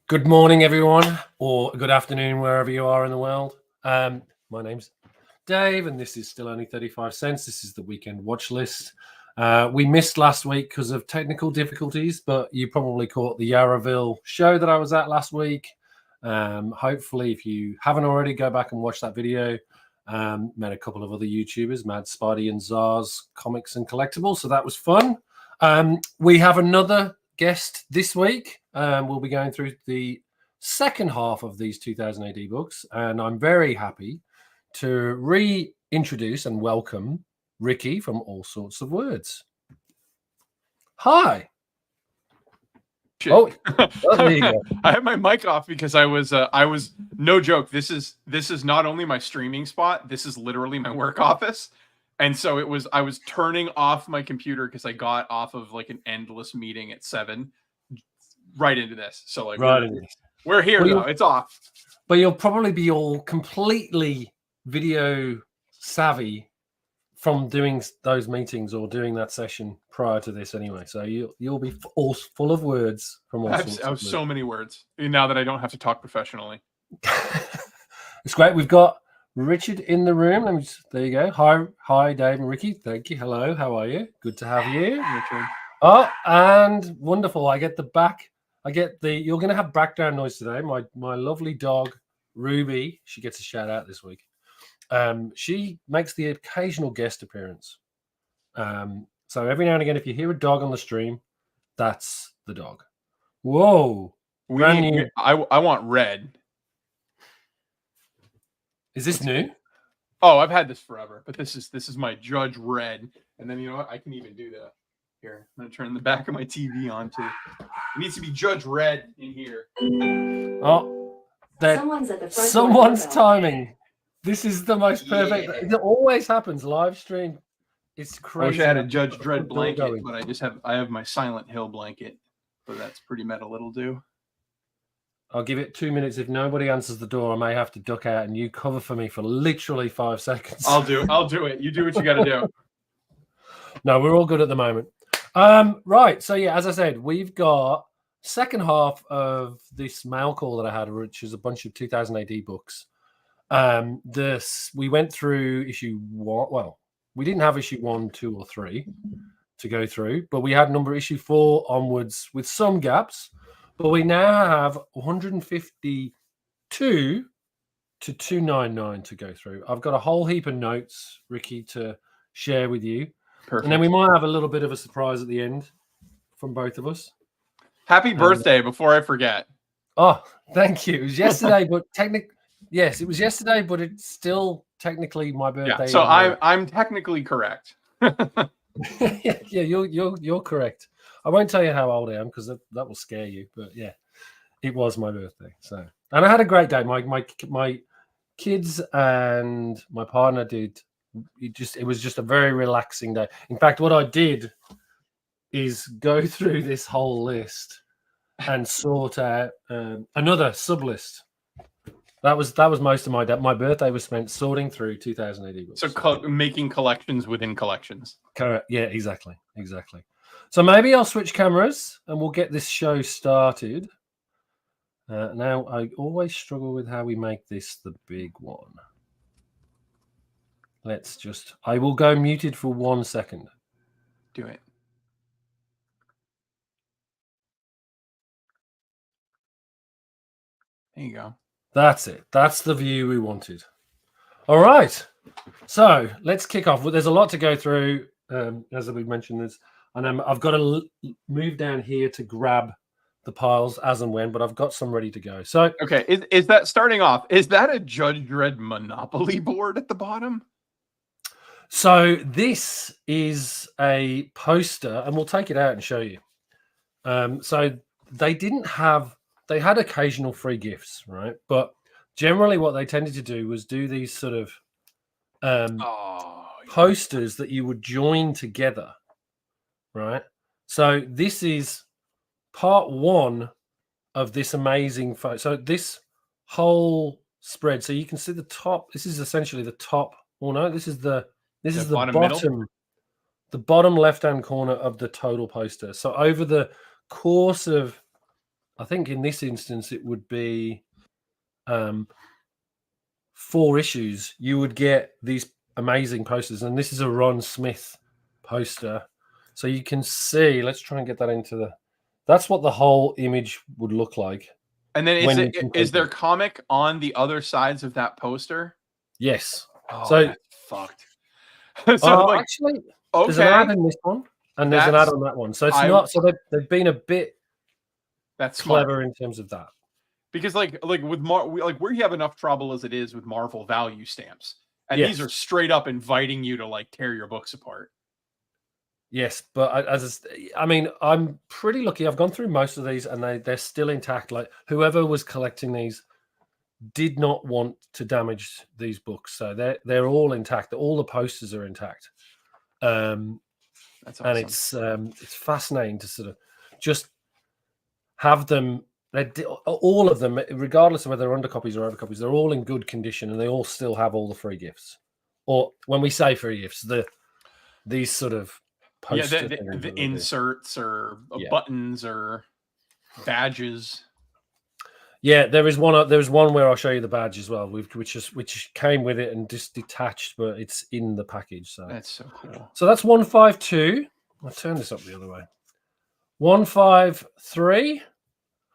Good morning, everyone, or good afternoon, wherever you are in the world. My name's Dave, and this is still only 35 cents. This is the Weekend Watchlist. We missed last week because of technical difficulties, but you probably caught the Yarraville show that I was at last week. Hopefully, if you haven't already, go back and watch that video. Met a couple of other YouTubers, Mad Spidey and Zars Comics and Collectibles, so that was fun. We have another guest this week. We'll be going through the second half of these 2000 AD books, and I'm very happy to reintroduce and welcome Ricky from All Sorts of Words. Hi. Oh, there you go. I have my mic off because I was no joke. This is not only my streaming spot. This is literally my work office. And so I was turning off my computer because I got off of like an endless meeting at 7 right into this. So like we're here though. It's off. But you'll probably be all completely video savvy from doing those meetings or doing that session prior to this anyway. So you'll be all full of words from all sorts of words. So many words now that I don't have to talk professionally. It's great. We've got Richard in the room. There you go. Hi, Dave and Ricky. Thank you. Hello. How are you? Good to have you, Richard. Oh, and wonderful. You're going to have background noise today. My lovely dog, Ruby, she gets a shout out this week. She makes the occasional guest appearance. So every now and again, if you hear a dog on the stream, that's the dog. Whoa. I want red. Is this new? Oh, I've had this forever, but this is my Judge Dredd. And then you know what? I can even do that. Here, I'm gonna turn the back of my TV on too. It needs to be Judge Dredd in here. Oh, someone's timing. This is the most perfect. Yeah. It always happens live stream. It's crazy. I wish I had a Judge Dredd blanket, but I have my Silent Hill blanket, so that's pretty metal. It'll do. I'll give it 2 minutes. If nobody answers the door, I may have to duck out and you cover for me for literally 5 seconds. I'll do it. You do what you got to do. No, we're all good at the moment. Right. So yeah, as I said, we've got second half of this mail call that I had, which is a bunch of 2000 AD books. We went through issue 1. Well, we didn't have issue 1, 2, or 3 to go through, but we had number issue 4 onwards with some gaps. But we now have 152 to 299 to go through. I've got a whole heap of notes, Ricky, to share with you. Perfect. And then we might have a little bit of a surprise at the end from both of us. Happy birthday before I forget. Oh, thank you. It was yesterday, but yes, it was yesterday, but it's still technically my birthday. Yeah, so I'm technically correct. yeah, you're correct. I won't tell you how old I am because that will scare you. But yeah, it was my birthday. So, and I had a great day. My kids and my partner did. It was just a very relaxing day. In fact, what I did is go through this whole list and sort out another sub list. That was most of my day. My birthday was spent sorting through 2000 AD books. So making collections within collections. Correct. Yeah, exactly. So maybe I'll switch cameras and we'll get this show started. Now, I always struggle with how we make this the big one. I will go muted for 1 second. Do it. There you go. That's it. That's the view we wanted. All right. So let's kick off. Well, there's a lot to go through. As we mentioned, and I've got to move down here to grab the piles as and when, but I've got some ready to go. So okay, is that starting off? Is that a Judge Dredd Monopoly board at the bottom? So this is a poster, and we'll take it out and show you. So they had occasional free gifts, right? But generally what they tended to do was do these sort of posters that you would join together, right? So this is part 1 of this amazing photo. So this whole spread, so you can see the top. This is essentially the top. Oh no, this is the bottom left-hand corner of the total poster. So over the course of I think in this instance it would be 4 issues. You would get these amazing posters, and this is a Ron Smith poster. So you can see, let's try and get that into the, that's what the whole image would look like. And then is there comic on the other sides of that poster? Yes. Oh, so that's fucked. So like, actually, there's an ad in this one, and there's an ad on that one. So it's not. So they've been a bit. That's clever smart in terms of that. Because like with we have enough trouble as it is with Marvel value stamps, and these are straight up inviting you to like tear your books apart. Yes, but I mean, I'm pretty lucky. I've gone through most of these, and they're still intact. Like whoever was collecting these did not want to damage these books, so they're all intact. All the posters are intact. That's awesome. And it's fascinating to sort of just have them. All of them, regardless of whether they're undercopies or overcopies, they're all in good condition, and they all still have all the free gifts. Or when we say free gifts, these sort of the inserts or buttons or badges. Yeah, there is one where I'll show you the badge as well, which came with it and just detached, but it's in the package. So that's so cool. So that's 152. I'll turn this up the other way. 153.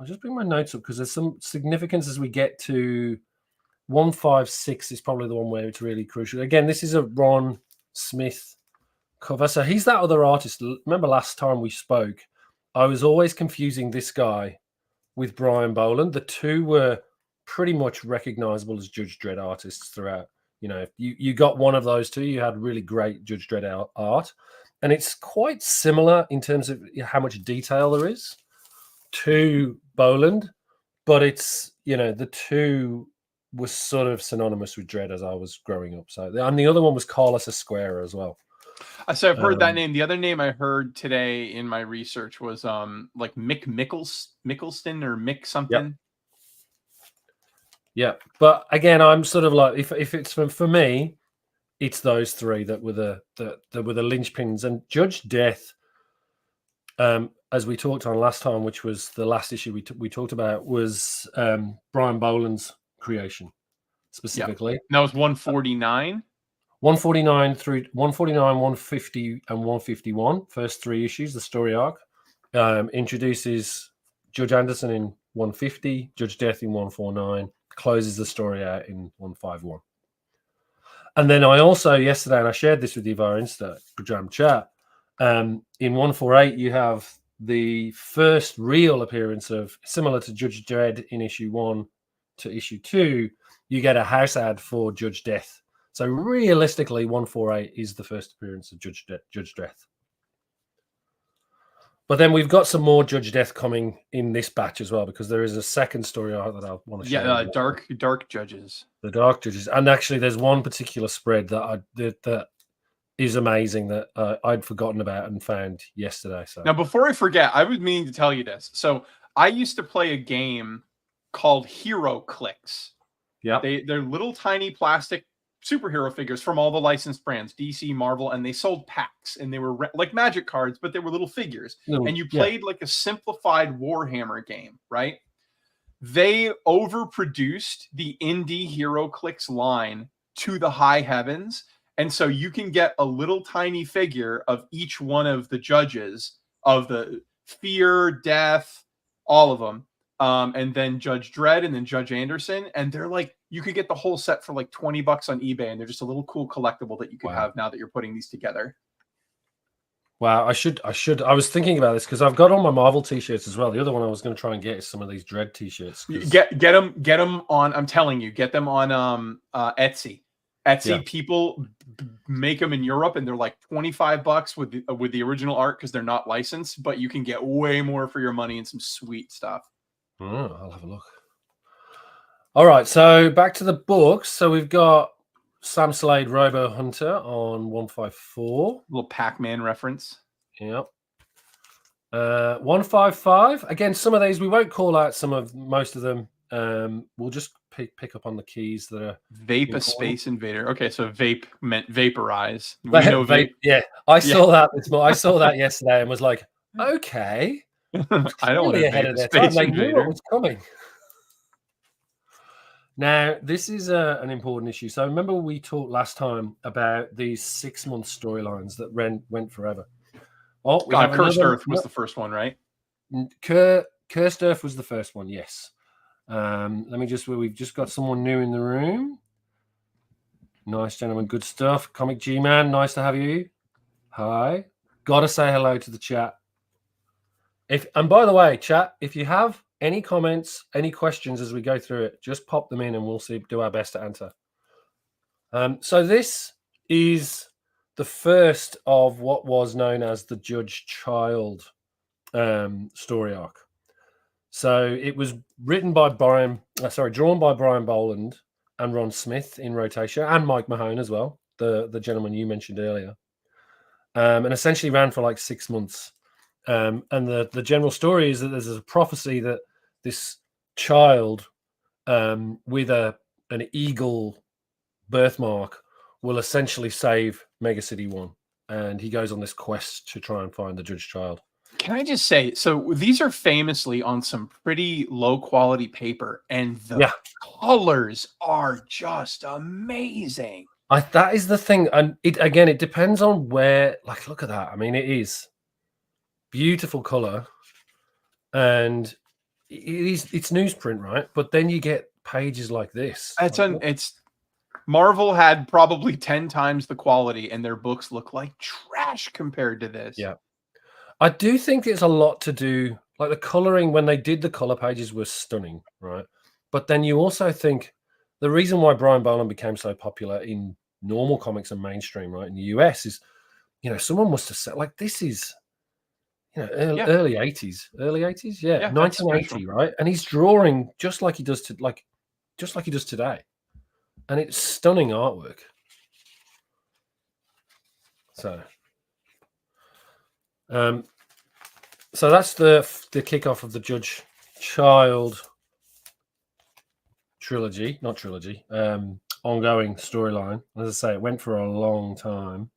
I'll just bring my notes up because there's some significance as we get to 156 is probably the one where it's really crucial. Again, this is a Ron Smith cover. So he's that other artist. Remember last time we spoke, I was always confusing this guy with Brian Boland. The two were pretty much recognizable as Judge Dredd artists throughout. You know, if you got one of those two, you had really great Judge Dredd art. And it's quite similar in terms of how much detail there is to Boland, but it's, you know, the two was sort of synonymous with Dredd as I was growing up. So, and the other one was Carlos Esquera as well. So I've heard that name. The other name I heard today in my research was like Mick Mickelston or Mick something. Yeah, but again, I'm sort of like if it's for me, it's those three that were the linchpins. And Judge Death, as we talked on last time, which was the last issue we talked about, was Brian Boland's creation specifically. Yeah. That was 149. 149 through 149, 150, and 151. First 3 issues, the story arc. Introduces Judge Anderson in 150, Judge Death in 149, closes the story out in 151. And then I also, yesterday, and I shared this with you via Instagram chat, in 148, you have the first real appearance of, similar to Judge Dredd in issue 1 to issue 2, you get a house ad for Judge Death. So realistically, 148 is the first appearance of Judge Death. But then we've got some more Judge Death coming in this batch as well, because there is a second story arc that I want to show. Yeah, dark judges. The Dark Judges, and actually, there's one particular spread that is amazing that I'd forgotten about and found yesterday. So now, before I forget, I was meaning to tell you this. So I used to play a game called Hero Clicks. Yeah, they're little tiny plastic superhero figures from all the licensed brands, DC, Marvel, and they sold packs, and they were like Magic cards, but they were little figures. And you played like a simplified Warhammer game, right? They overproduced the indie Hero Clicks line to the high heavens, and so you can get a little tiny figure of each one of the judges of the Fear, Death, all of them. And then Judge Dredd and then Judge Anderson. And they're like, you could get the whole set for like $20 on eBay. And they're just a little cool collectible that you could have now that you're putting these together. Wow. I was thinking about this because I've got all my Marvel t-shirts as well. The other one I was going to try and get is some of these Dredd t-shirts. Get them on, I'm telling you, get them on Etsy. People make them in Europe and they're like $25 with the original art because they're not licensed, but you can get way more for your money and some sweet stuff. Oh, I'll have a look. All right, so back to the books. So we've got Sam Slade, Robo Hunter on 154. Little Pac-Man reference. Yep. 155. Again, some of these we won't call out. Most of them. We'll just pick up on the keys that are Vape, a Space Invader. Okay, so vape meant vaporize. We know vape. Yeah, I saw that. I saw that yesterday and was like, okay. I don't want to ahead invade of the their time. Space They knew Invader. what was coming. Now, this is an important issue. So remember we talked last time about these 6-month storylines that went forever. Oh, we have Cursed another. Earth was the first one, right? Cursed Earth was the first one, yes. We've just got someone new in the room. Nice, gentlemen. Good stuff. Comic G-Man, nice to have you. Hi. Gotta say hello to the chat. And by the way, chat, if you have any comments, any questions as we go through it, just pop them in and we'll do our best to answer. So this is the first of what was known as the Judge Child story arc. So it was drawn by Brian Boland and Ron Smith in rotation, and Mike Mahone as well, the gentleman you mentioned earlier, and essentially ran for like 6 months. And the general story is that there's a prophecy that this child with an eagle birthmark will essentially save Mega City 1, and he goes on this quest to try and find the Judge Child. Can I just say, so these are famously on some pretty low quality paper, and the colors are just amazing. That is the thing, and it depends on where. Like, look at that. I mean, it is beautiful color, and it's newsprint, right? But then you get pages like this. It's Marvel had probably 10 times the quality, and their books look like trash compared to this. Yeah. I do think it's a lot to do, like the coloring when they did the color pages was stunning, right? But then you also think the reason why Brian Boland became so popular in normal comics and mainstream, right, in the US is, someone must have said, like, this is, early 80s, yeah 1980, right? And he's drawing just like he does today, and it's stunning artwork. So that's the kickoff of the Judge Child ongoing storyline. As I say, it went for a long time.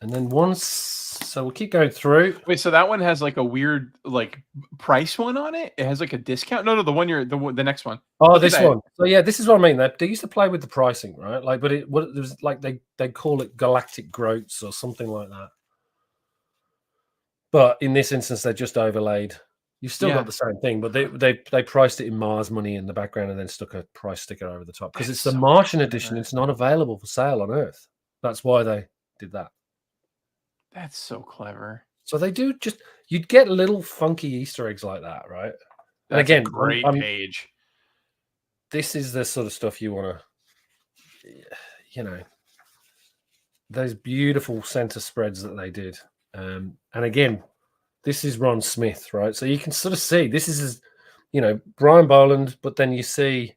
And then so we'll keep going through. Wait, so that one has like a weird like price one on it? It has like a discount? No, the next one. Oh, this one. So yeah, this is what I mean. They used to play with the pricing, right? Like, but it was like they call it Galactic Groats or something like that. But in this instance, they just overlaid. You've still got the same thing, but they priced it in Mars money in the background and then stuck a price sticker over the top because it's the Martian edition. It's not available for sale on Earth. That's why they did that. That's so clever. So they do you'd get little funky Easter eggs like that, right? That's and again, a great page. This is the sort of stuff you want to, those beautiful center spreads that they did. And again, this is Ron Smith, right? So you can sort of see this is, Brian Boland, but then you see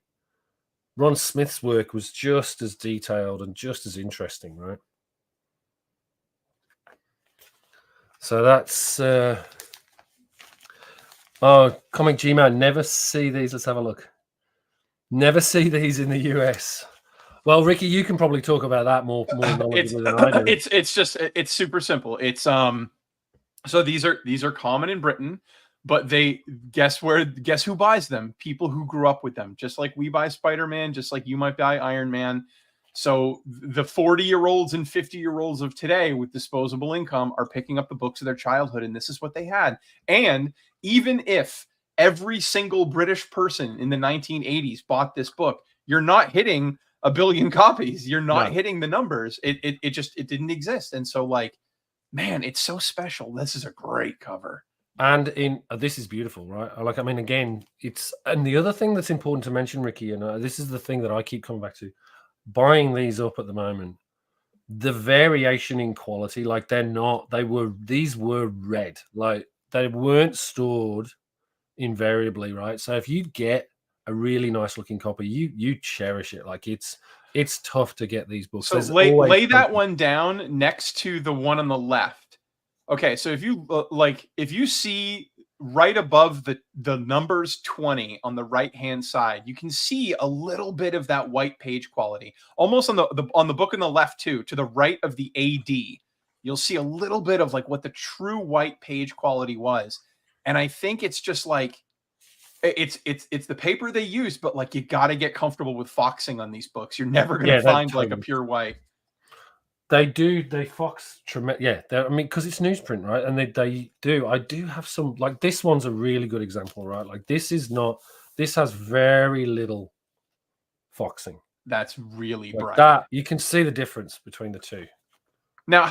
Ron Smith's work was just as detailed and just as interesting, right? So that's Comic G-Man. Never see these. Let's have a look. Never see these in the US. Well, Ricky, you can probably talk about that more knowledgeably than I do. It's super simple. It's so these are common in Britain, but guess who buys them? People who grew up with them. Just like we buy Spider-Man, just like you might buy Iron Man. So the 40-year-olds and 50-year-olds of today with disposable income are picking up the books of their childhood, and this is what they had. And even if every single British person in the 1980s bought this book, you're not hitting 1 billion copies. You're not hitting the numbers. It didn't exist. And so, like, man, it's so special. This is a great cover. And this is beautiful, right? Again, and the other thing that's important to mention, Ricky, and this is the thing that I keep coming back to, buying these up at the moment, the variation in quality, like these were red, like they weren't stored invariably, right? So if you get a really nice looking copy, you cherish it. Like it's tough to get these books. So lay that one down next to the one on the left. Okay, so if you see right above the numbers 20 on the right hand side, you can see a little bit of that white page quality almost on the book on the left too, to the right of the AD. you'll see a little bit of like what the true white page quality was. And I think it's just like, it's the paper they use, but like you got to get comfortable with foxing on these books. You're never going to find totally. like a pure white. They fox tremendous. Yeah, I mean, because it's newsprint, right? And they do. I do have some, like, this one's a really good example, right? Like, this has very little foxing. That's really like bright. that. You can see the difference between the two. Now,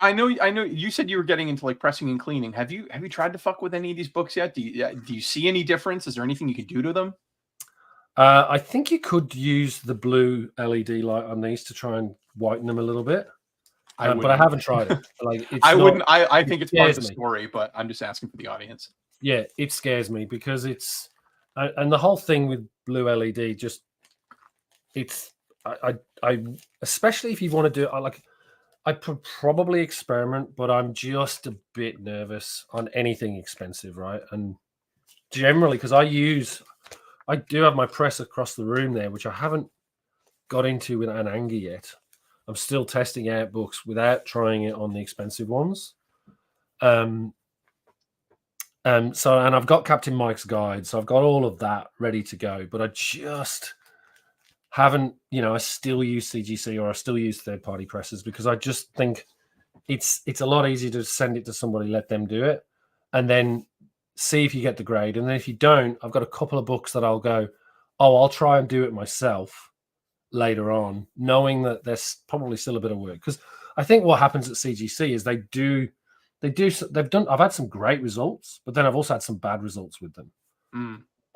I know you said you were getting into like pressing and cleaning. Have you tried to fuck with any of these books yet? Do you see any difference? Is there anything you could do to them? I think you could use the blue LED light on these to try and whiten them a little bit. But I haven't tried it. Like, I think it's part of the story, but I'm just asking for the audience. Yeah, it scares me because it's, and the whole thing with blue LED I especially if you want to do it, I could probably experiment, but I'm just a bit nervous on anything expensive, right? And generally, because I do have my press across the room there, which I haven't got into with an anger yet. I'm still testing out books without trying it on the expensive ones. And I've got Captain Mike's guide, so I've got all of that ready to go, but I just haven't, I still use CGC or I still use third-party presses because I just think it's a lot easier to send it to somebody, let them do it, and then see if you get the grade. And then if you don't, I've got a couple of books that I'll go, I'll try and do it myself later on, knowing that there's probably still a bit of work. Because I think what happens at CGC is I've had some great results, but then I've also had some bad results with them.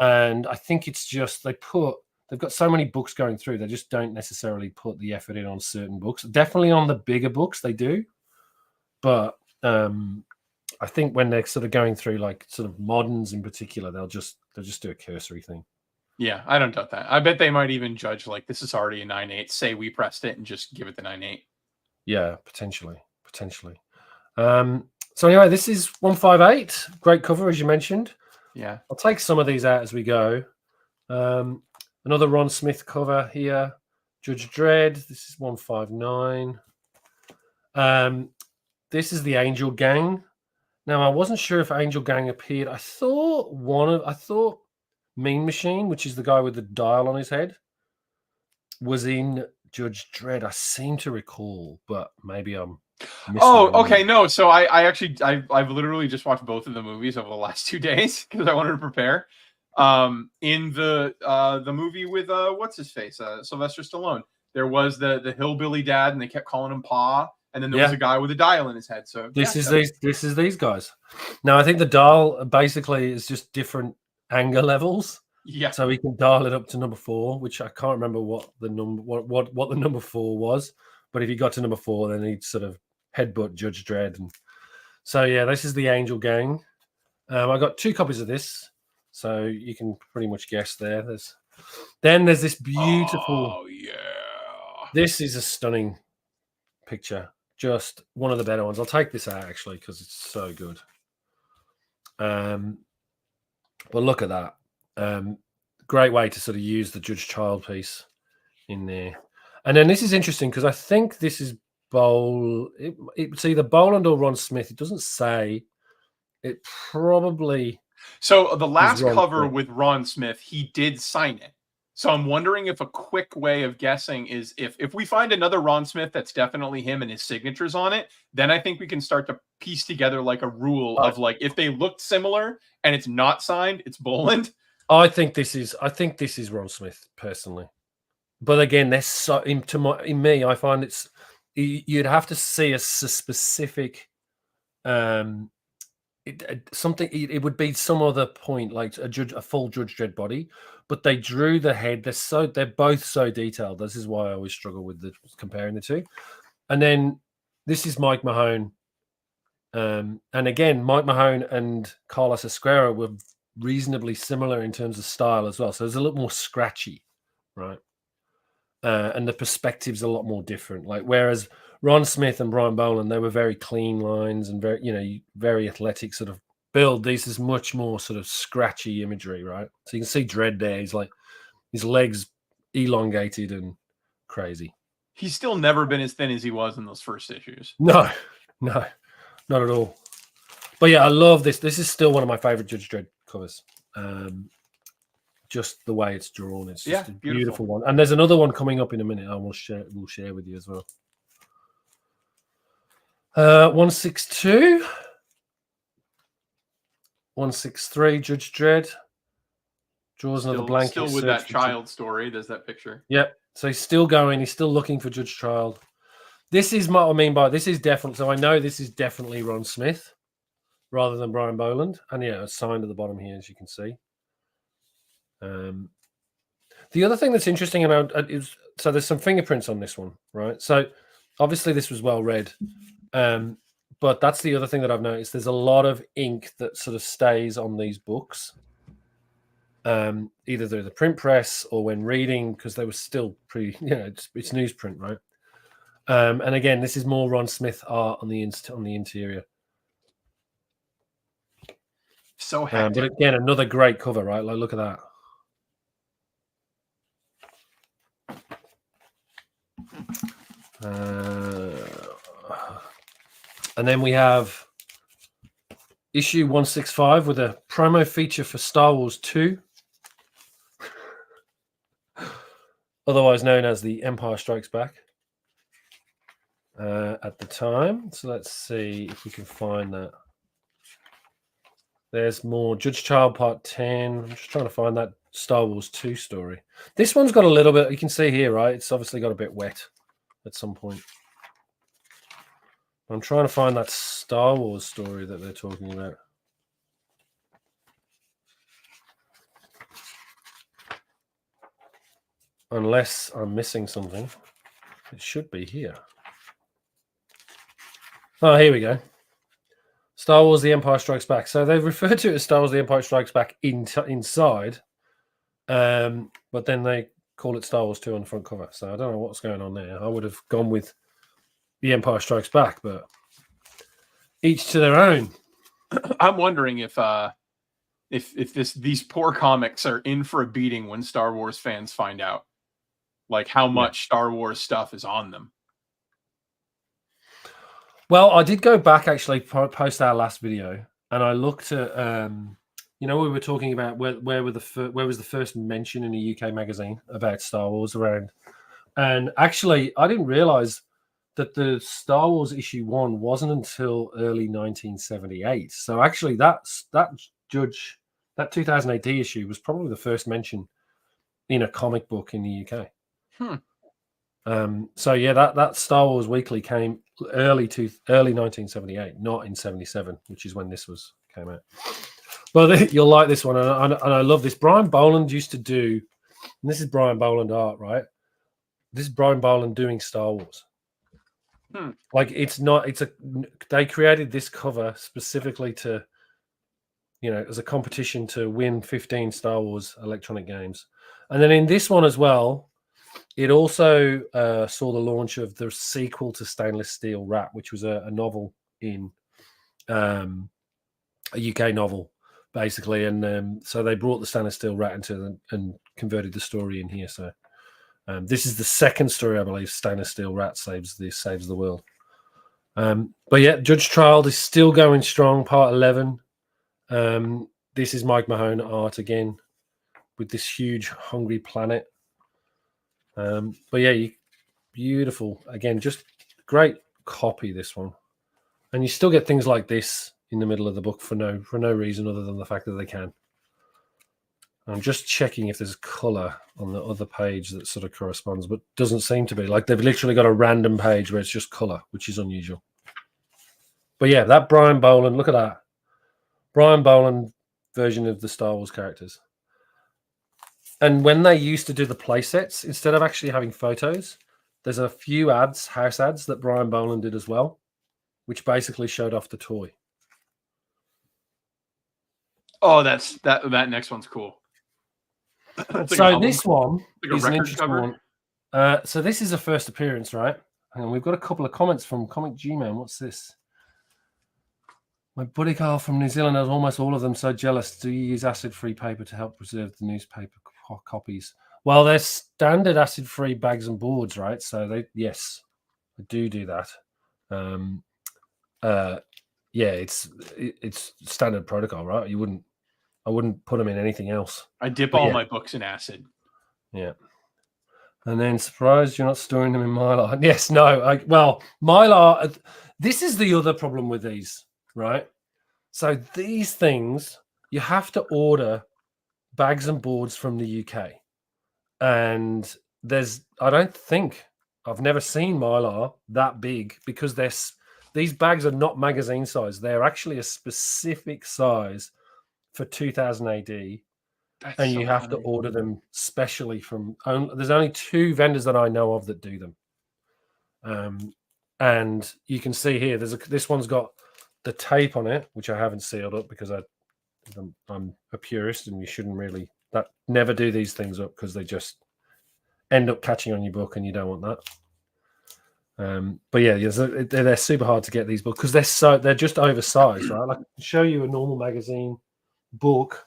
And I think it's just they've got so many books going through, they just don't necessarily put the effort in on certain books. Definitely on the bigger books they do, but I think when they're sort of going through like sort of moderns in particular, they'll just do a cursory thing. Yeah, I don't doubt that. I bet they might even judge like this is already a 9.8. Say we pressed it and just give it the 9.8. Yeah, potentially. So anyway, this is 158. Great cover, as you mentioned. Yeah, I'll take some of these out as we go. Another Ron Smith cover here. Judge Dredd. This is 159. This is the Angel Gang. Now, I wasn't sure if Angel Gang appeared. I thought Mean Machine, which is the guy with the dial on his head, was in Judge Dredd. I seem to recall, but maybe I'm missing. Oh, okay. No, so I've literally just watched both of the movies over the last 2 days because I wanted to prepare. In the movie with what's his face, Sylvester Stallone, there was the hillbilly dad, and they kept calling him Pa, and then there was a guy with a dial in his head. So this is these guys. Now I think the dial basically is just different anger levels. Yeah. So we can dial it up to number 4, which I can't remember what the number 4 was, but if he got to number 4, then he'd sort of headbutt Judge Dredd. And so yeah, this is the Angel Gang. I got 2 copies of this. So you can pretty much guess there. There's this beautiful. Oh yeah. This is a stunning picture. Just one of the better ones. I'll take this out actually because it's so good. But look at that. Great way to sort of use the Judge Child piece in there. And then this is interesting because I think this is it's either Boland or Ron Smith. It doesn't say. It probably. So the last cover with Ron Smith, he did sign it. So I'm wondering if a quick way of guessing is if we find another Ron Smith that's definitely him and his signature's on it, then I think we can start to piece together like a rule of like if they look similar and it's not signed, it's Boland. I think this is Ron Smith personally, but again, there's so in me, I find you'd have to see a specific. It would be some other point, like a full Judge Dredd body, but they drew the head. They're both so detailed. This is why I always struggle with comparing the two. And then this is Mike Mahone, and again, Mike Mahone and Carlos Esquerra were reasonably similar in terms of style as well. So it's a little more scratchy, right? And the perspective's a lot more different. Like whereas Ron Smith and Brian Boland, they were very clean lines and very athletic sort of build. This is much more sort of scratchy imagery, right? So you can see Dredd there. He's like his legs elongated and crazy. He's still never been as thin as he was in those first issues. No, No, not at all. But yeah, I love this. This is still one of my favorite Judge Dredd covers. Just the way it's drawn, it's just a beautiful one. And there's another one coming up in a minute. I will share. We'll share with you as well. 162, 163. Judge Dredd draws another blanket. Still with that child story. There's that picture. Yep. So he's still going. He's still looking for Judge Child. This is what I mean by this is definitely. So I know this is definitely Ron Smith rather than Brian Boland. And yeah, it's signed at the bottom here, as you can see. The other thing that's interesting about is so there's some fingerprints on this one, right? So obviously this was well read, but that's the other thing that I've noticed. There's a lot of ink that sort of stays on these books, either through the print press or when reading, because they were still pretty, it's newsprint, right? And again, this is more Ron Smith art on the interior. So hectic. But again, another great cover, right? Like, look at that. And then we have issue 165 with a promo feature for Star Wars 2, otherwise known as The Empire Strikes Back at the time. So let's see if we can find that. There's more Judge Child Part 10. I'm just trying to find that Star Wars 2 story. This one's got a little bit, you can see here, right? It's obviously got a bit wet at some point. I'm trying to find that Star Wars story that they're talking about. Unless I'm missing something. It should be here. Oh, here we go. Star Wars The Empire Strikes Back. So they've referred to it as Star Wars The Empire Strikes Back inside, but then they call it Star Wars 2 on the front cover. So I don't know what's going on there. I would have gone with The Empire Strikes Back, but each to their own. I'm wondering if these poor comics are in for a beating when Star Wars fans find out, like how much Star Wars stuff is on them. Well, I did go back actually post our last video, and I looked at we were talking about where was the first mention in a UK magazine about Star Wars around, and actually I didn't realize that the Star Wars issue 1 wasn't until early 1978. So actually that 2008 issue was probably the first mention in a comic book in the UK. So yeah, that Star Wars Weekly came early 1978, not in 77, which is when this came out. But you'll like this one, and I love this. Brian Boland used to do, and this is Brian Boland art, right? This is Brian Boland doing Star Wars. Like they created this cover specifically to, as a competition to win 15 Star Wars electronic games. And then in this one as well, it also saw the launch of the sequel to Stainless Steel Rat, which was a novel in a UK novel, basically. And so they brought the Stainless Steel Rat into and converted the story in here. So this is the second story, I believe. Stainless Steel Rat saves the world. But yeah, Judge Child is still going strong. Part 11. This is Mike Mahone art again with this huge hungry planet. But yeah, beautiful. Again, just great copy, this one. And you still get things like this in the middle of the book for no reason other than the fact that they can. I'm just checking if there's color on the other page that sort of corresponds, but doesn't seem to be. Like they've literally got a random page where it's just color, which is unusual. But yeah, that Brian Boland, look at that. Brian Boland version of the Star Wars characters. And when they used to do the play sets, instead of actually having photos, there's a few house ads that Brian Boland did as well, which basically showed off the toy. Oh, that next one's cool. So this one is an interesting one. So this is a first appearance, right? And we've got a couple of comments from Comic G-Man. What's this? My buddy Carl from New Zealand has almost all of them. So jealous. Do you use acid-free paper to help preserve the newspaper copies? Well, they're standard acid-free bags and boards, right? So yes, I do that. yeah, it's standard protocol, right? I wouldn't put them in anything else. I dip all my books in acid. Yeah. And then surprised you're not storing them in Mylar. Yes, no. Well, Mylar, this is the other problem with these, right? So these things, you have to order bags and boards from the UK. And I've never seen Mylar that big because these bags are not magazine size. They're actually a specific size for 2000 AD. And you have to order them specially from. There's only 2 vendors that I know of that do them. And you can see here, this one's got the tape on it, which I haven't sealed up because I'm a purist, and you shouldn't really never do these things up because they just end up catching on your book, and you don't want that. But yeah, they're super hard to get these books because they're just oversized, right? Like, I can show you a normal magazine book.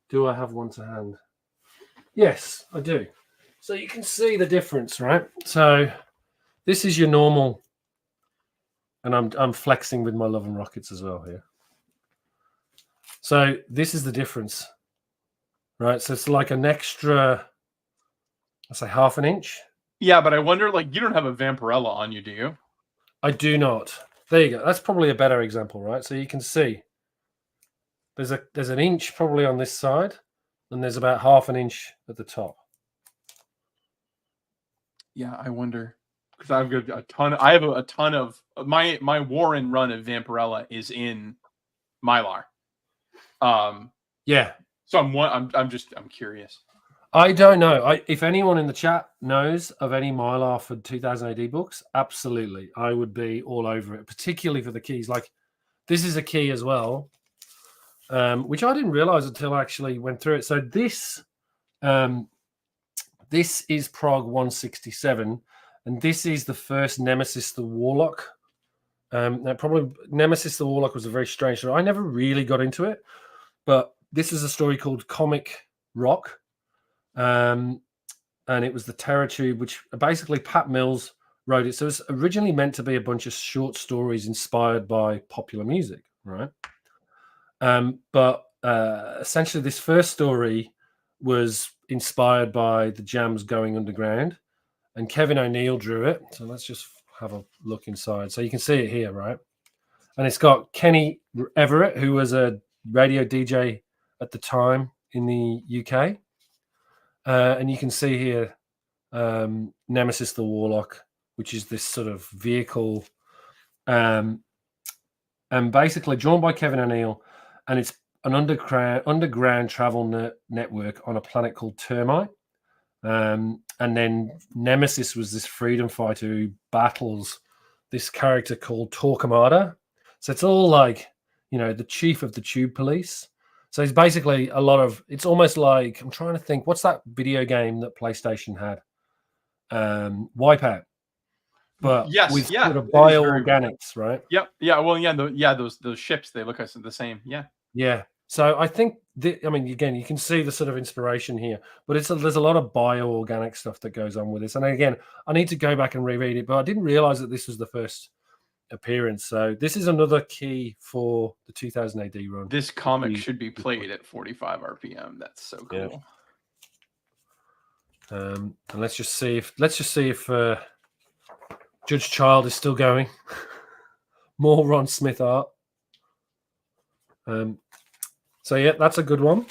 Do I have one to hand? Yes, I do. So you can see the difference, right? So this is your normal, and I'm flexing with my Love and Rockets as well here. So this is the difference, right? So it's like an extra, I'll say half an inch. Yeah, but I wonder, like, you don't have a Vampirella on you, do you? I do not. There you go. That's probably a better example, right? So you can see there's an inch probably on this side, and there's about half an inch at the top. Yeah, I wonder, because I've got a ton. I have a ton of my Warren run of Vampirella is in Mylar. Yeah. So I'm curious. I don't know. If anyone in the chat knows of any Mylar for 2000 AD books, absolutely, I would be all over it. Particularly for the keys. Like, this is a key as well. Which I didn't realize until I actually went through it. So this is Prog 167, and this is the first Nemesis the Warlock. Now probably Nemesis the Warlock was a very strange story. I never really got into it, but this is a story called Comic Rock, and it was the Terror Tube, which basically Pat Mills wrote it. So it's originally meant to be a bunch of short stories inspired by popular music, right? But essentially this first story was inspired by the Jams going underground, and Kevin O'Neill drew it. So let's just have a look inside. So you can see it here, right? And it's got Kenny Everett, who was a radio DJ at the time in the UK. And you can see here Nemesis the Warlock, which is this sort of vehicle, and basically drawn by Kevin O'Neill. And it's an underground travel network on a planet called Termite. And then Nemesis was this freedom fighter who battles this character called Torquemada. So it's all like, the chief of the tube police. So it's basically it's almost like, I'm trying to think, what's that video game that PlayStation had? Wipeout. But with sort of bioorganics, right? Yep. Yeah. Well, those ships, they look the same. Yeah. Yeah. So I think, again, you can see the sort of inspiration here, but there's a lot of bioorganic stuff that goes on with this. And again, I need to go back and reread it, but I didn't realize that this was the first appearance. So this is another key for the 2000 AD run. This comic should be played at 45 RPM. That's so cool. Yeah. And let's just see if Judge Child is still going. More Ron Smith art. So yeah, that's a good one.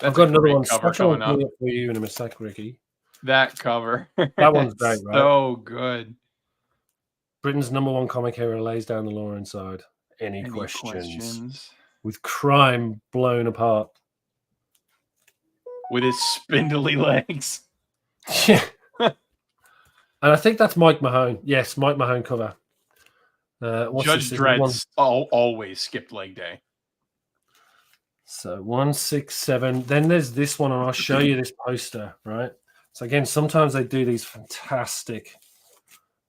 I've got another one special for you in a sec, Ricky. That cover. That one's great, right? So good. Britain's #1 comic hero lays down the law inside. Any questions? With crime blown apart. With his spindly legs. Yeah. And I think that's Mike Mahone. Yes, Mike Mahone cover. Judge Dredd always skipped leg day. So 167. Then there's this one, and I'll show you this poster, right? So again, sometimes they do these fantastic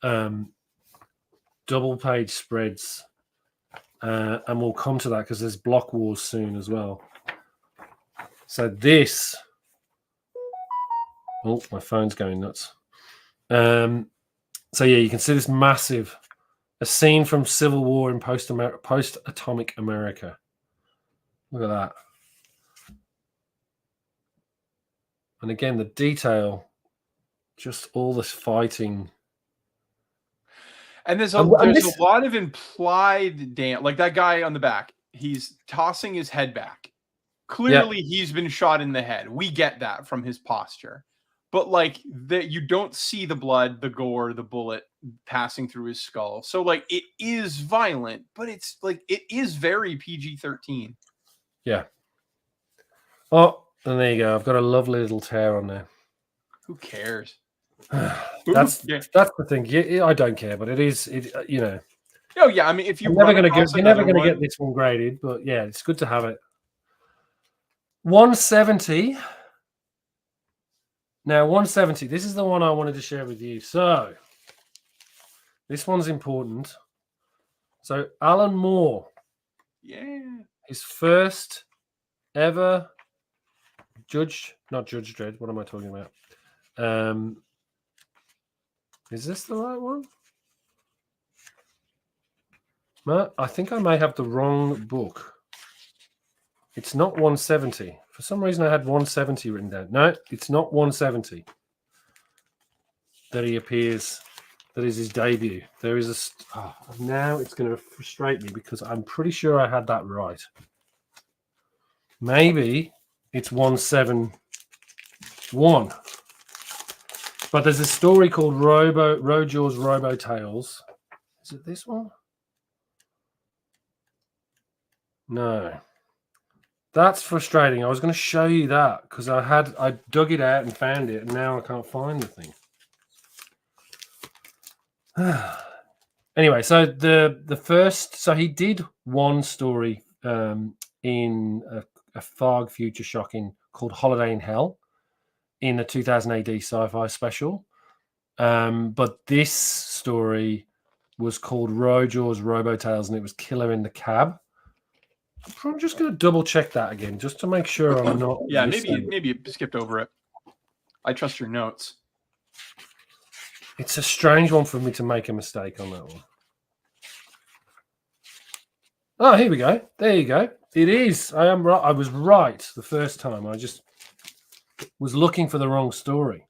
double page spreads, and we'll come to that because there's Block Wars soon as well. So this, my phone's going nuts. So yeah, you can see this massive A scene from Civil War in post-atomic America. Look at that. And again, the detail, just all this fighting. And there's a lot of implied like that guy on the back. He's tossing his head back. Clearly, he's been shot in the head. We get that from his posture. But like that, you don't see the blood, the gore, the bullet passing through his skull. So like it is violent, but it's like it is very PG-13. Yeah. Oh, and there you go. I've got a lovely little tear on there. Who cares? That's the thing. Yeah, I don't care, but it is. You know. Oh yeah, I mean, if you're never going to get this one graded, but yeah, it's good to have it. 170. Now 170. This is the one I wanted to share with you. So this one's important. So Alan Moore. Yeah. His first ever not Judge Dredd. What am I talking about? Is this the right one? I think I may have the wrong book. It's not 170. For some reason, I had 170 written down. No, it's not 170 that he appears. That is his debut. There is now it's going to frustrate me because I'm pretty sure I had that right. Maybe it's 171. But there's a story called Rojaw's Robo Tales. Is it this one? No. That's frustrating. I was going to show you that because I dug it out and found it, and now I can't find the thing. Anyway, so the first, so he did one story in a Prog Future Shocking called Holiday in Hell in the 2000 AD sci-fi special. But this story was called Rojaw's Robo Tales, and it was Killer in the Cab. I'm just going to double check that again, just to make sure I'm not. Yeah, maybe you skipped over it. I trust your notes. It's a strange one for me to make a mistake on that one. Oh, here we go. There you go. It is. I am right. I was right the first time. I just was looking for the wrong story.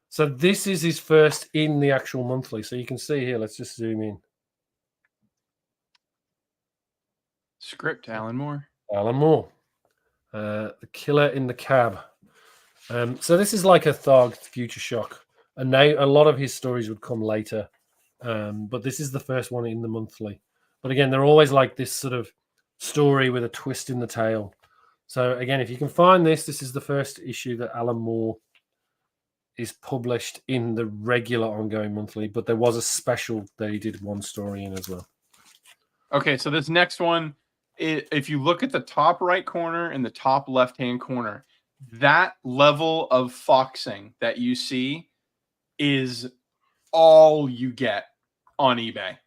So this is his first in the actual monthly. So you can see here. Let's just zoom in. Script, Alan Moore. Alan Moore. The Killer in the Cab. So this is like a Prog Future Shock. And now a lot of his stories would come later. But this is the first one in the monthly. But again, they're always like this sort of story with a twist in the tail. So again, if you can find this is the first issue that Alan Moore is published in the regular ongoing monthly. But there was a special that he did one story in as well. Okay, so this next one, if you look at the top right corner and the top left-hand corner, that level of foxing that you see is all you get on eBay.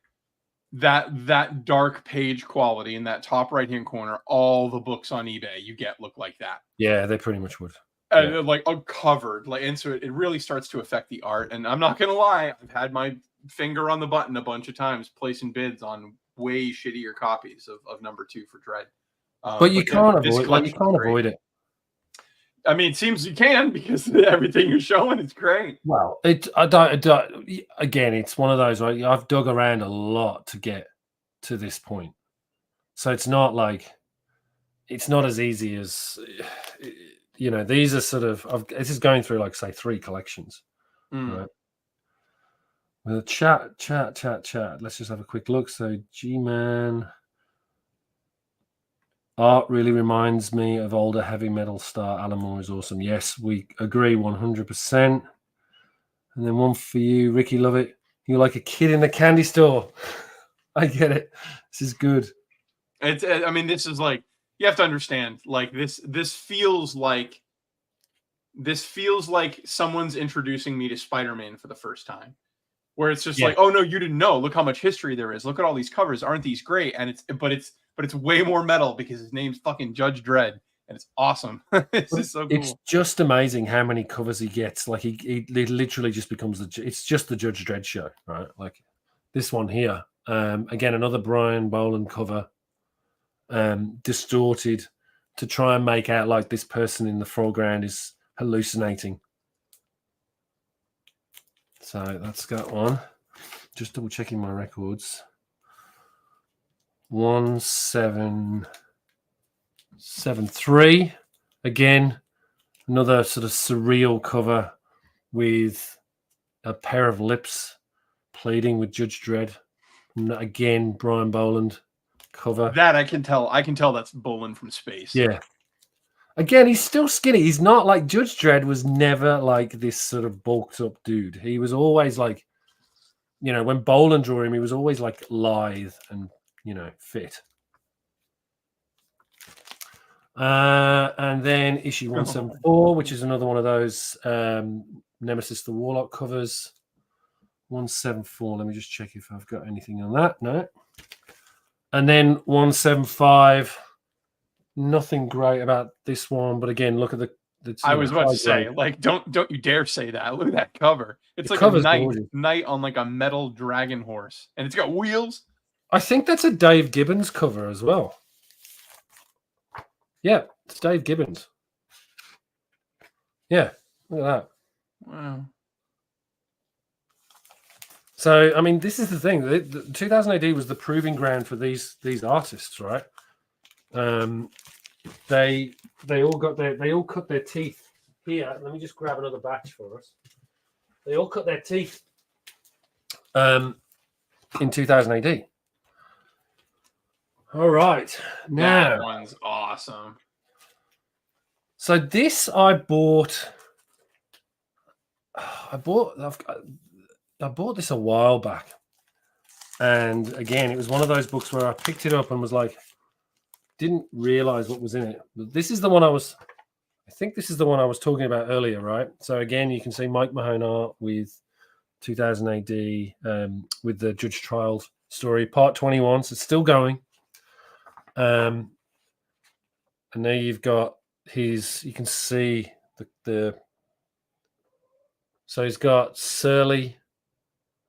That dark page quality in that top right-hand corner, all the books on eBay you get look like that. Yeah, they pretty much would. Like uncovered, and so it really starts to affect the art. And I'm not gonna lie, I've had my finger on the button a bunch of times placing bids on way shittier copies of number 2 for Dredd. But you can't avoid it. I mean, it seems you can because everything you're showing is great. Well, again, it's one of those, right? I've dug around a lot to get to this point. So it's not as easy as, these are sort of, this is going through like, say, 3 collections. Right? Well, chat. Let's just have a quick look. So G-Man. Art really reminds me of older heavy metal star. Alan Moore is awesome. Yes, we agree 100%. And then one for you, Ricky Lovett. You're like a kid in a candy store. I get it. This is good. This is like, you have to understand, like this feels like someone's introducing me to Spider-Man for the first time. Where it's just like, oh no, you didn't know. Look how much history there is. Look at all these covers. Aren't these great? And it's way more metal because his name's fucking Judge Dredd, and it's awesome. It's just so cool. It's just amazing how many covers he gets. Like he literally just becomes it's just the Judge Dredd show, right? Like this one here Again, another Brian Boland cover, distorted to try and make out like this person in the foreground is hallucinating. So that's got one. Just double checking my records. 1773. Again, another sort of surreal cover with a pair of lips pleading with Judge Dredd. Again, Brian Boland cover. That I can tell. I can tell that's Boland from space. Yeah. Again, he's still skinny. He's not like Judge Dredd was never like this sort of bulked up dude. He was always like, you know, when Boland drew him, he was always like lithe and, you know, fit. And then issue 174, which is another one of those Nemesis the Warlock covers. 174. Let me just check if I've got anything on that. No. And then 175. Nothing great about this one, but again, look at the I was about to say, like, don't you dare say that. Look at that cover. It's like a knight on like a metal dragon horse, and it's got wheels. I think that's a Dave Gibbons cover as well. Yeah, it's Dave Gibbons. Yeah, look at that. Wow. So, I mean, this is the thing. The 2000 AD was the proving ground for these artists, right? They all cut their teeth here. Let me just grab another batch for us. They all cut their teeth in 2000 AD. All right, now that one's awesome. So this I bought this a while back, and again, it was one of those books where I picked it up and was like, didn't realize what was in it. But this is the one I think this is the one I was talking about earlier, right? So again, you can see Mike Mahone art with 2000 AD with the Judge Trial story, part 21. So it's still going. And there you've got you can see so he's got Surly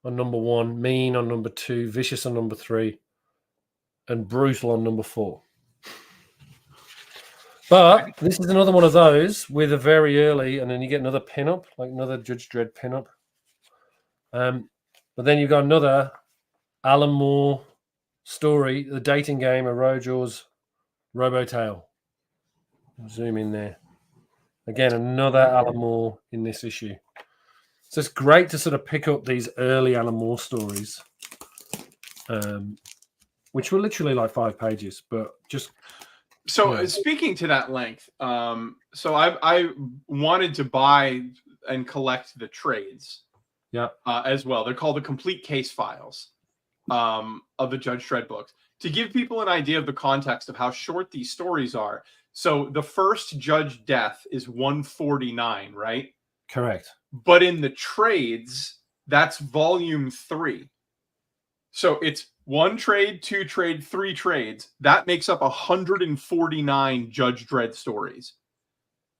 on number 1, Mean on number 2, Vicious on number 3, and Brutal on number 4. But this is another one of those with a very early, and then you get another pin-up, like another Judge Dredd pin-up. But then you've got another Alan Moore story, the dating game of Rojaw's Robotail. Zoom in there. Again, another Alan Moore in this issue. So it's great to sort of pick up these early Alan Moore stories, which were literally like 5 pages, but just... So speaking to that length, so I wanted to buy and collect the trades, as well. They're called the complete case files of the Judge Dredd books, to give people an idea of the context of how short these stories are. So the first Judge Death is 149, right? Correct. But in the trades, that's volume 3. So it's 1 trade, 2 trade, 3 trades. That makes up 149 Judge Dredd stories,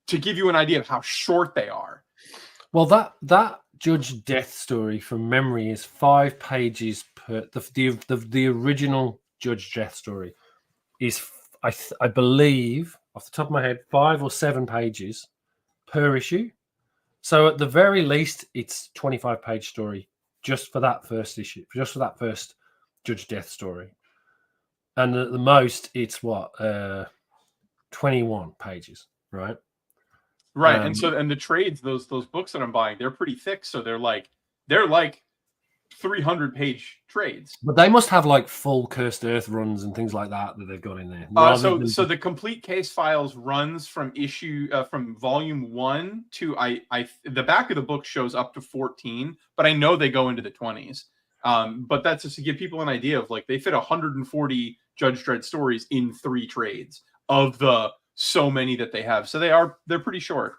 to give you an idea of how short they are. Well, that Judge Death story from memory is 5 pages per. The original Judge Death story is, I believe, off the top of my head, 5 or 7 pages per issue. So at the very least, it's 25-page story just for that first issue, just for that first Judge Death story. And at the most, it's 21 pages, right? Right. And the trades, those books that I'm buying, they're pretty thick. So they're like 300-page trades. But they must have like full Cursed Earth runs and things like that they've got in there. So the complete case files runs from from volume 1 to the back of the book shows up to 14, but I know they go into the 20s. But that's just to give people an idea of, like, they fit 140 Judge Dredd stories in 3 trades of the so many that they have. So they're pretty short.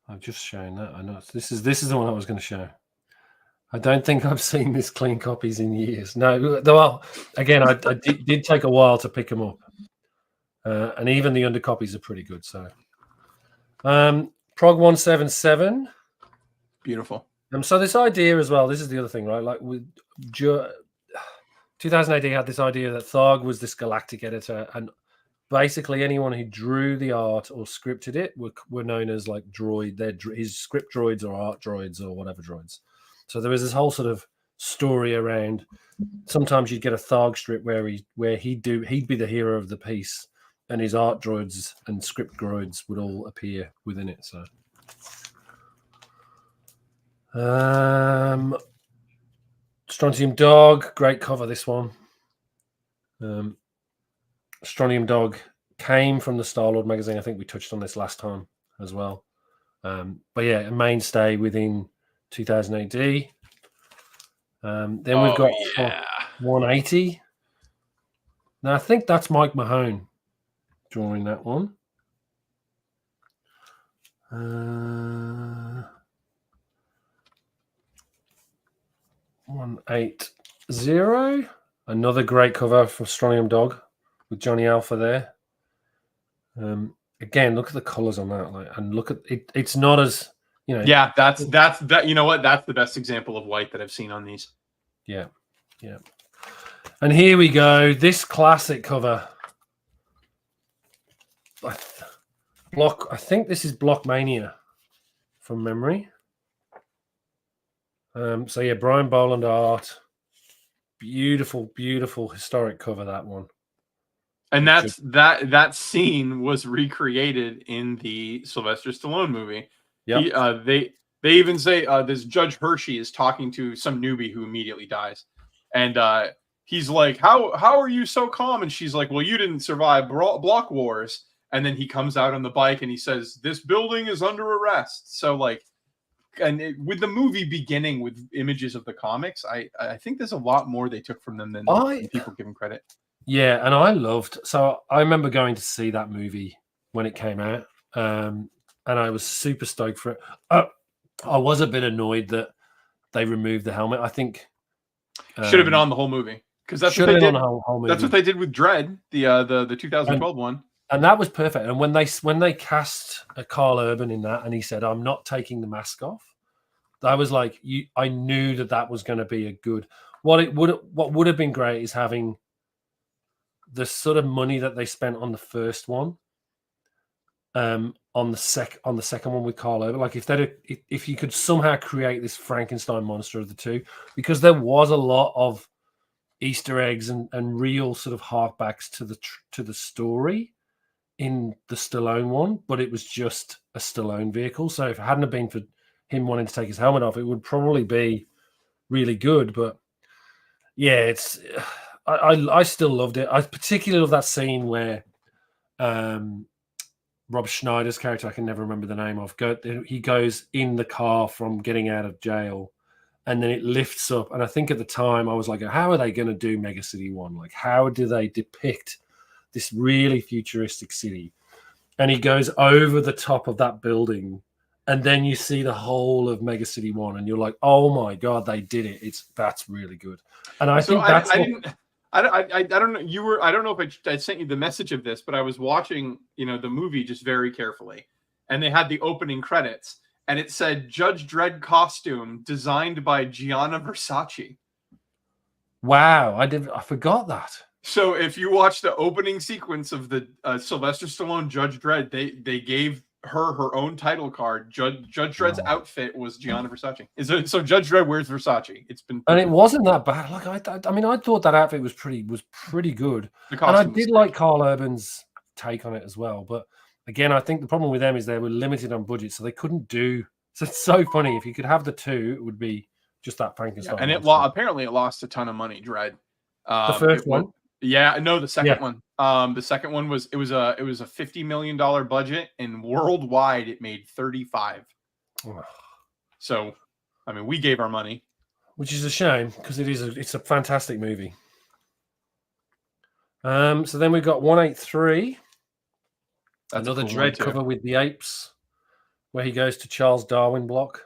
I've just shown that. I know this is the one I was going to show. I don't think I've seen this clean copies in years. No, well, again, I did take a while to pick them up, and even the undercopies are pretty good. So, Prog 177. Beautiful. So this idea as well, this is the other thing, right? Like with 2000 AD had this idea that Tharg was this galactic editor, and basically anyone who drew the art or scripted it were known as like droid. His script droids or art droids or whatever droids. So there was this whole sort of story around. Sometimes you'd get a Tharg strip where he'd be the hero of the piece, and his art droids and script droids would all appear within it. So, Strontium Dog, great cover. This one. Strontium Dog came from the Star-Lord magazine. I think we touched on this last time as well. But yeah, a mainstay within 2000 AD. Then we've got 180. Now, I think that's Mike Mahone drawing that one. 180. Another great cover for Strontium Dog with Johnny Alpha there. Again, look at the colors on that, and look at it. It's not as Yeah, that's you know what? That's the best example of white that I've seen on these. Yeah. And here we go. This classic cover. I think this is Block Mania from memory. So yeah, Brian Boland art. Beautiful, beautiful historic cover, that one. And that scene was recreated in the Sylvester Stallone movie. Yeah. They even say this Judge Hershey is talking to some newbie who immediately dies. And he's like, how are you so calm? And she's like, well, you didn't survive block wars. And then he comes out on the bike and he says, this building is under arrest. So like, with the movie beginning with images of the comics, I think there's a lot more they took from them than people give them credit. Yeah, and I remember going to see that movie when it came out, and I was super stoked for it. I was a bit annoyed that they removed the helmet. I think should have been on the whole movie, because that's what they did. That's what they did with Dredd, the 2012 one. And that was perfect. And when they cast Carl Urban in that, and he said, "I'm not taking the mask off," I was like, I knew that was going to be a good. What would have been great is having the sort of money that they spent on the first one, on the second one with Carl Urban. Like if you could somehow create this Frankenstein monster of the two, because there was a lot of Easter eggs and real sort of harkbacks to the story in the Stallone one, but it was just a Stallone vehicle. So if it hadn't have been for him wanting to take his helmet off, it would probably be really good. But yeah, I still loved it. I particularly love that scene where Rob Schneider's character, I can never remember the name of, he goes in the car from getting out of jail, and then it lifts up. And I think at the time I was like, how are they going to do Mega City 1? Like, how do they depict this really futuristic city? And he goes over the top of that building, and then you see the whole of Mega City 1, and you're like, oh my God, they did it. That's really good. And I don't know. I don't know if I sent you the message of this, but I was watching, the movie just very carefully, and they had the opening credits, and it said Judge Dredd costume designed by Gianna Versace. Wow, I forgot that. So if you watch the opening sequence of the Sylvester Stallone Judge Dredd, they gave her own title card. Judge Dredd's outfit was Gianna Versace. So Judge Dredd wears Versace. And it wasn't that bad. Like I mean, I thought that outfit was pretty good, and I did like Carl Urban's take on it as well. But again, I think the problem with them is they were limited on budget, so they couldn't do. So it's so funny. If you could have the two, it would be just that Frankenstein. Yeah, and apparently it lost a ton of money. Dredd. The first one. Yeah, no, the second one. The second one was a $50 million budget, and worldwide it made 35. So, I mean, we gave our money, which is a shame because it's a fantastic movie. So then we've got 183. That's another cool Dredd cover with the apes, where he goes to Charles Darwin block.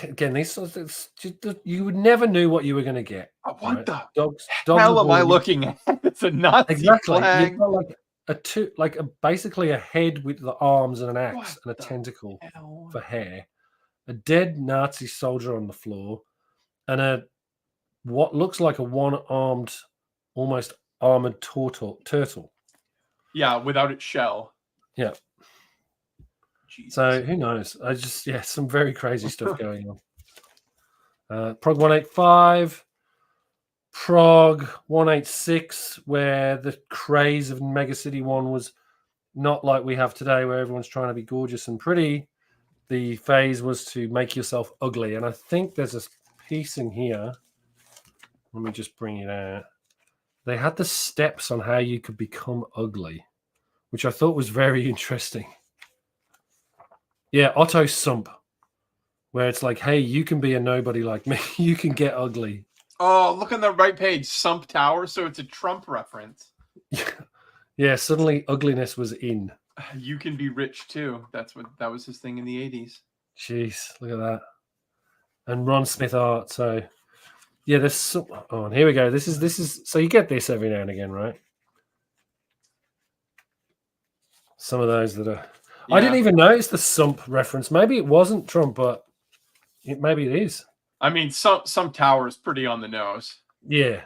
Again, you would never knew what you were going to get. What the dogs hell am I looking at? It's a Nazi exactly. flag. You've got like basically a head with the arms and an axe and a tentacle for hair, a dead Nazi soldier on the floor, and what looks like a one-armed, almost armored turtle. Yeah, without its shell. Yeah. Jesus. So who knows? Some very crazy stuff going on. Prog 185, Prog 186, where the craze of Mega City 1 was not like we have today, where everyone's trying to be gorgeous and pretty. The phase was to make yourself ugly. And I think there's a piece in here. Let me just bring it out. They had the steps on how you could become ugly, which I thought was very interesting. Yeah, Otto Sump, where it's like, hey, you can be a nobody like me. You can get ugly. Oh, look on the right page, Sump Tower. So it's a Trump reference. Yeah, suddenly ugliness was in. You can be rich too. That was his thing in the 80s. Jeez, look at that. And Ron Smith art. So yeah, there's some. Oh, here we go. This is so you get this every now and again, right? Some of those that are. Yeah. I didn't even notice the Sump reference. Maybe it wasn't Trump, but maybe it is. I mean, some tower is pretty on the nose. Yeah.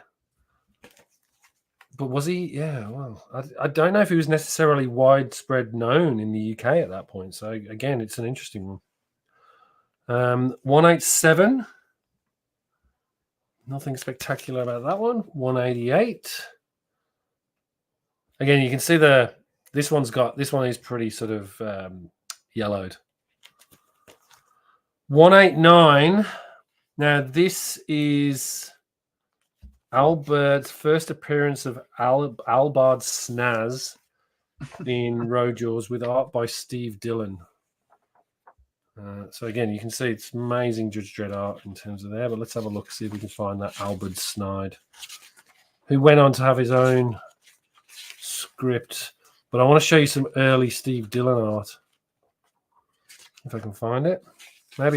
But was he? Yeah, well, I don't know if he was necessarily widespread known in the UK at that point. So again, it's an interesting one. 187. Nothing spectacular about that one. 188. Again, you can see this one is pretty sort of yellowed. 189. Now this is Albert's first appearance of Albard Snaz in Road Jaws with art by Steve Dillon. So again, you can see it's amazing Judge Dredd art in terms of there, but let's have a look, see if we can find that Albert Snide, who went on to have his own script. But I want to show you some early Steve Dillon art, if I can find it. Here we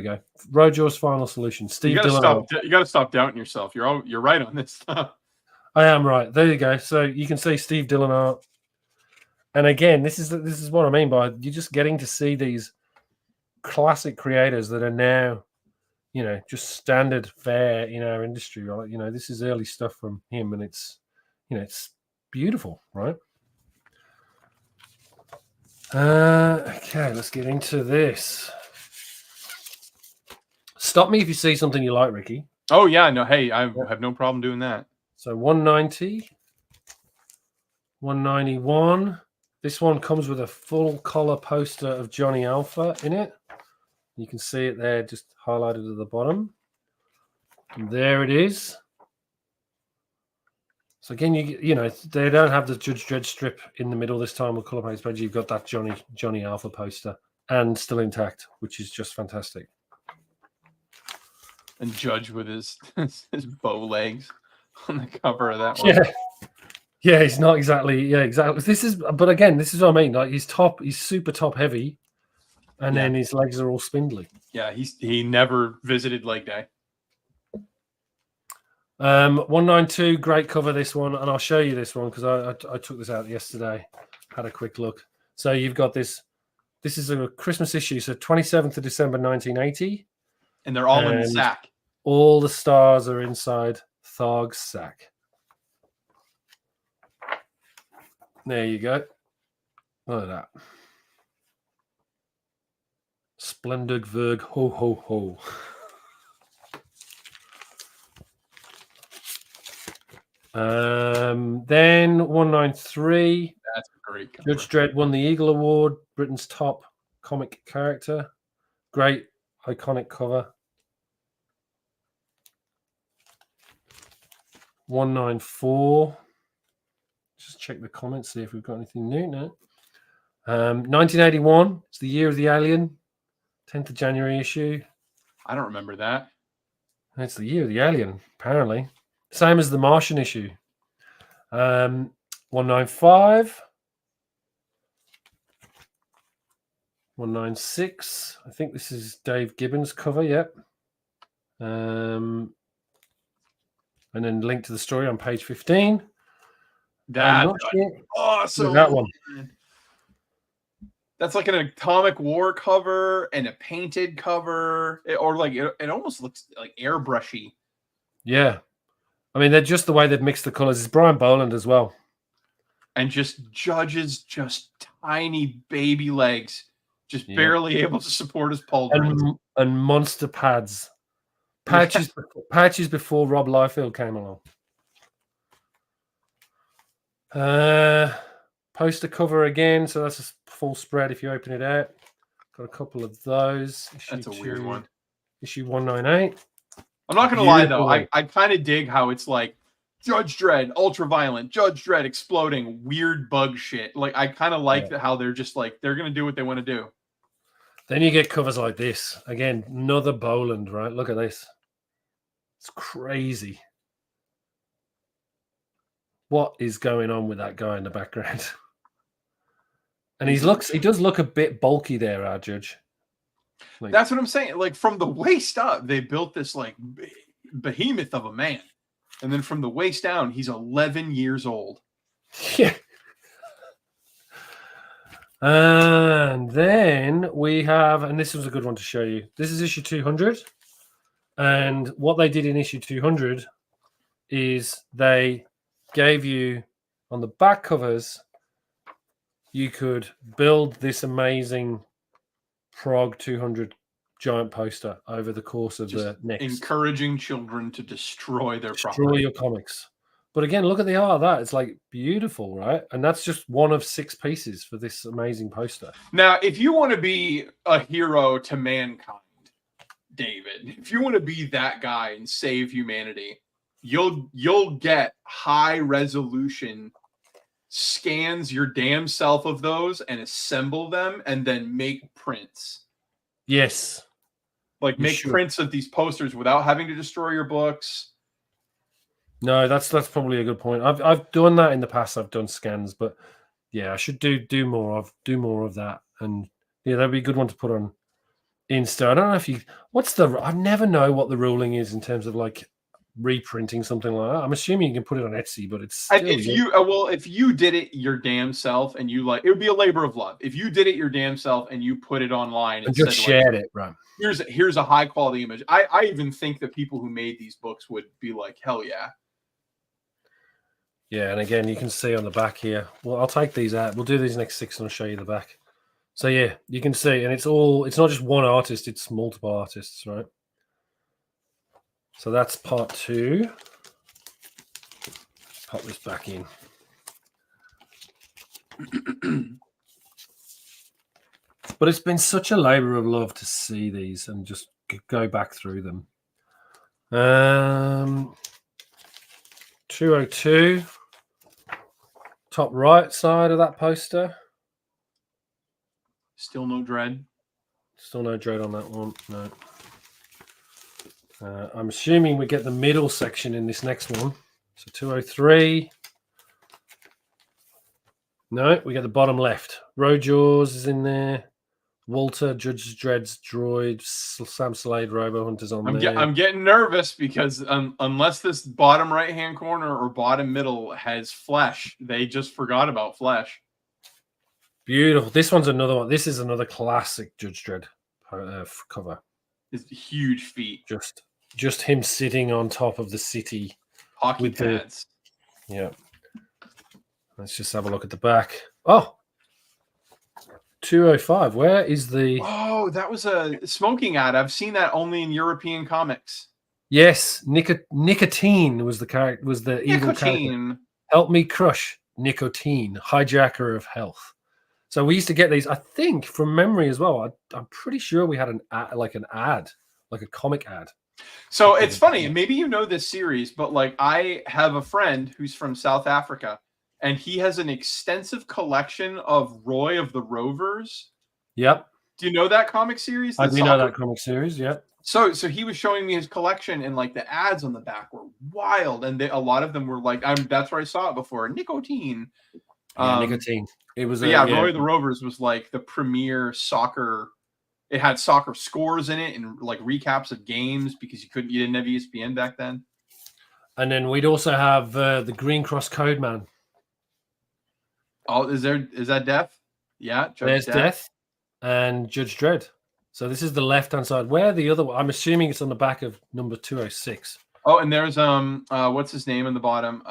go. Road Jaws Final Solution. Steve Dillon. You got to stop doubting yourself. You're right on this stuff. I am right. There you go. So you can see Steve Dillon art. And again, this is what I mean by you're just getting to see these classic creators that are now, just standard fare in our industry. Right? This is early stuff from him, and it's beautiful, right? Okay, let's get into this. Stop me if you see something you like, Ricky. Oh yeah, no, hey, I have no problem doing that. So 190, 191. This one comes with a full color poster of Johnny Alpha in it. You can see it there, just highlighted at the bottom. And there it is. So again, they don't have the Judge Dredd strip in the middle this time with color paste, but you've got that Johnny Alpha poster and still intact, which is just fantastic. And Judge with his bow legs on the cover of that one. Yeah, he's not exactly. Yeah, exactly. This is what I mean. Like he's super top heavy, and then his legs are all spindly. Yeah, he never visited leg day. 192, great cover this one, and I'll show you this one because I took this out yesterday, had a quick look. So you've got this is a Christmas issue, so 27th of December 1980, and they're all in the sack. All the stars are inside Tharg's sack. There you go. Look at that. Splendid Verg, ho ho ho. Then 193. That's a great cover. Judge Dredd won the Eagle Award, Britain's top comic character. Great, iconic cover. 194. Just check the comments, see if we've got anything new. No. 1981. It's the year of the alien. 10th of January issue. I don't remember that. It's the year of the alien, apparently. Same as the Martian issue. 195. 196. I think this is Dave Gibbons' cover, yep. And then link to the story on page 15. That's awesome. That one. That's like an Atomic War cover and a painted cover, or like it almost looks like airbrushy. Yeah, I mean, they're just the way they've mixed the colors. It's Brian Boland as well, and just Judge's just tiny baby legs, just barely able to support his pauldrons, and monster patches before Rob Liefeld came along. Poster cover again, so that's a full spread if you open it out. Got a couple of those. That's a weird one. Issue 198. I'm not gonna lie though, I kind of dig how it's like Judge Dredd, ultra-violent, Judge Dredd exploding, weird bug shit. Like I kind of like how they're just like they're gonna do what they want to do. Then you get covers like this. Again, another Boland, right? Look at this. It's crazy. What is going on with that guy in the background? And he does look a bit bulky there, our Judge. Like, that's what I'm saying. Like from the waist up, they built this like behemoth of a man. And then from the waist down, he's 11 years old. Yeah. And then we have, and this was a good one to show you. This is issue 200. And what they did in issue 200 is they gave you on the back covers, you could build this amazing Prog 200 giant poster over the course of the next. Encouraging children to destroy their property. Destroy your comics. But again, look at the art of that. It's like beautiful, right? And that's just one of 6 pieces for this amazing poster. Now, if you want to be a hero to mankind, David, if you want to be that guy and save humanity, you'll get high resolution scans your damn self of those and assemble them and then make prints. Yes. Like make prints of these posters without having to destroy your books. No, that's probably a good point. I've done that in the past. I've done scans, but yeah, I should do more of that. And yeah, that'd be a good one to put on Insta. I don't know I never know what the ruling is in terms of like reprinting something like that. I'm assuming you can put it on Etsy, but it's still, if you did it your damn self and you like, it would be a labor of love. If you did it your damn self and you put it online and just shared it, right? Here's a high quality image. I even think the people who made these books would be like, hell yeah. Yeah, and again, you can see on the back here. Well, I'll take these out. We'll do these next 6 and I'll show you the back. So yeah, you can see, and it's not just one artist, it's multiple artists, right? So that's part 2. Pop this back in. But it's been such a labor of love to see these and just go back through them. 202. Top right side of that poster. Still no Dredd. Still no Dredd on that one. No. I'm assuming we get the middle section in this next one. So 203. No, we get the bottom left. Road Jaws is in there. Walter, Judge Dredd's droid, Sam Slade, Robo Hunter's on there. I'm getting nervous because unless this bottom right-hand corner or bottom middle has flesh, they just forgot about flesh. Beautiful. This one's another one. This is another classic Judge Dredd cover. His huge feet. Just him sitting on top of the city. Hockey pads. Yeah. Let's just have a look at the back. Oh, 205. Where is the... Oh, that was a smoking ad. I've seen that only in European comics. Yes, Nicotine was the character. Was the evil character. Help me crush Nicotine, hijacker of health. So we used to get these, I think, from memory as well. I'm pretty sure we had an ad, like a comic ad. So it's funny. Maybe you know this series, but like I have a friend who's from South Africa, and he has an extensive collection of Roy of the Rovers. Yep. Do you know that comic series? I do know that comic series. Yep. So he was showing me his collection, and like the ads on the back were wild, and a lot of them were like, that's where I saw it before. Nicotine. Nicotine. It was. Roy of the Rovers was like the premier soccer. It had soccer scores in it and like recaps of games because you didn't have ESPN back then. And then we'd also have the Green Cross Code Man. Oh, is that Death? Yeah, There's Death and Judge Dredd. So this is the left-hand side. Where the other one? I'm assuming it's on the back of number 206. Oh, and there's what's his name in the bottom?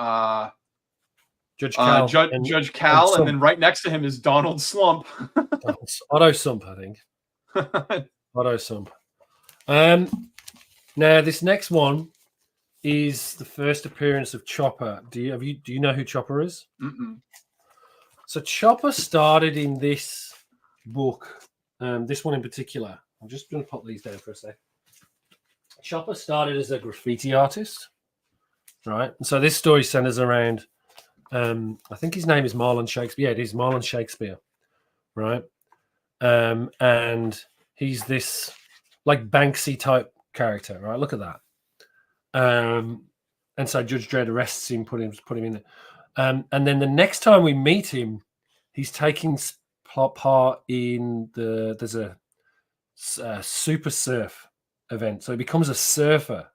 Judge Cal. Judge Cal, and then right next to him is Donald Slump. Otto Sump, I think. Otto Sump. Now this next one is the first appearance of Chopper. Do you know who Chopper is? Mm-mm. So Chopper started in this book, this one in particular. I'm just going to pop these down for a sec. Chopper started as a graffiti artist, right? And so this story centers around, I think his name is Marlon Shakespeare. Yeah, it is Marlon Shakespeare, right? And he's this like Banksy type character, right? Look at that. And so Judge Dredd arrests him, put him in there. And then the next time we meet him, he's taking part in there's a super surf event. So he becomes a surfer,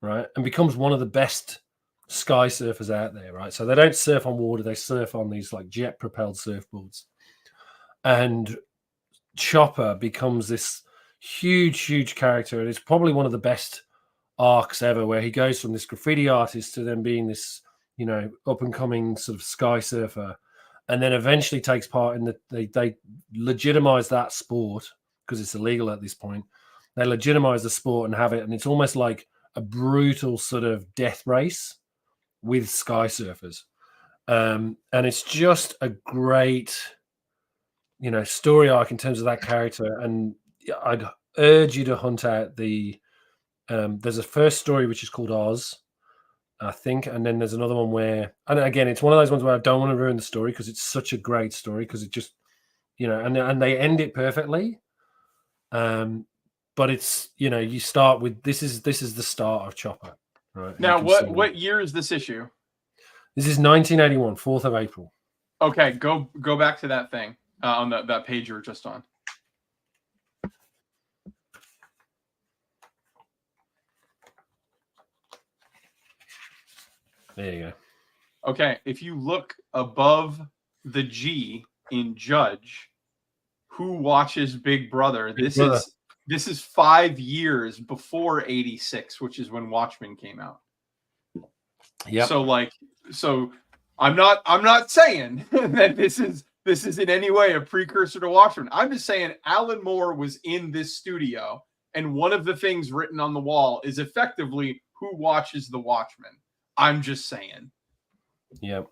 right? And becomes one of the best sky surfers out there, right? So they don't surf on water, they surf on these like jet propelled surfboards. And Chopper becomes this huge character. And it's probably one of the best arcs ever, where he goes from this graffiti artist to then being this, up and coming sort of sky surfer, and then eventually takes part in they legitimize that sport because it's illegal at this point. They legitimize the sport and have it, and it's almost like a brutal sort of death race with sky surfers. And it's just a great, story arc in terms of that character. And I'd urge you to hunt out there's a first story which is called Oz, I think, and then there's another one where, and again, it's one of those ones where I don't want to ruin the story because it's such a great story, because it just, and they end it perfectly. But it's, you start with this is the start of Chopper, right? Now, what year is this issue? This is 1981, 4th of April. Okay, go back to that thing on that page you were just on. There you go. Okay, if you look above the G in Judge, who watches Big Brother? This is 5 years before 86, which is when Watchmen came out. Yeah. So I'm not saying that this is in any way a precursor to Watchmen. I'm just saying Alan Moore was in this studio, and one of the things written on the wall is effectively who watches the Watchmen. I'm just saying. Yep,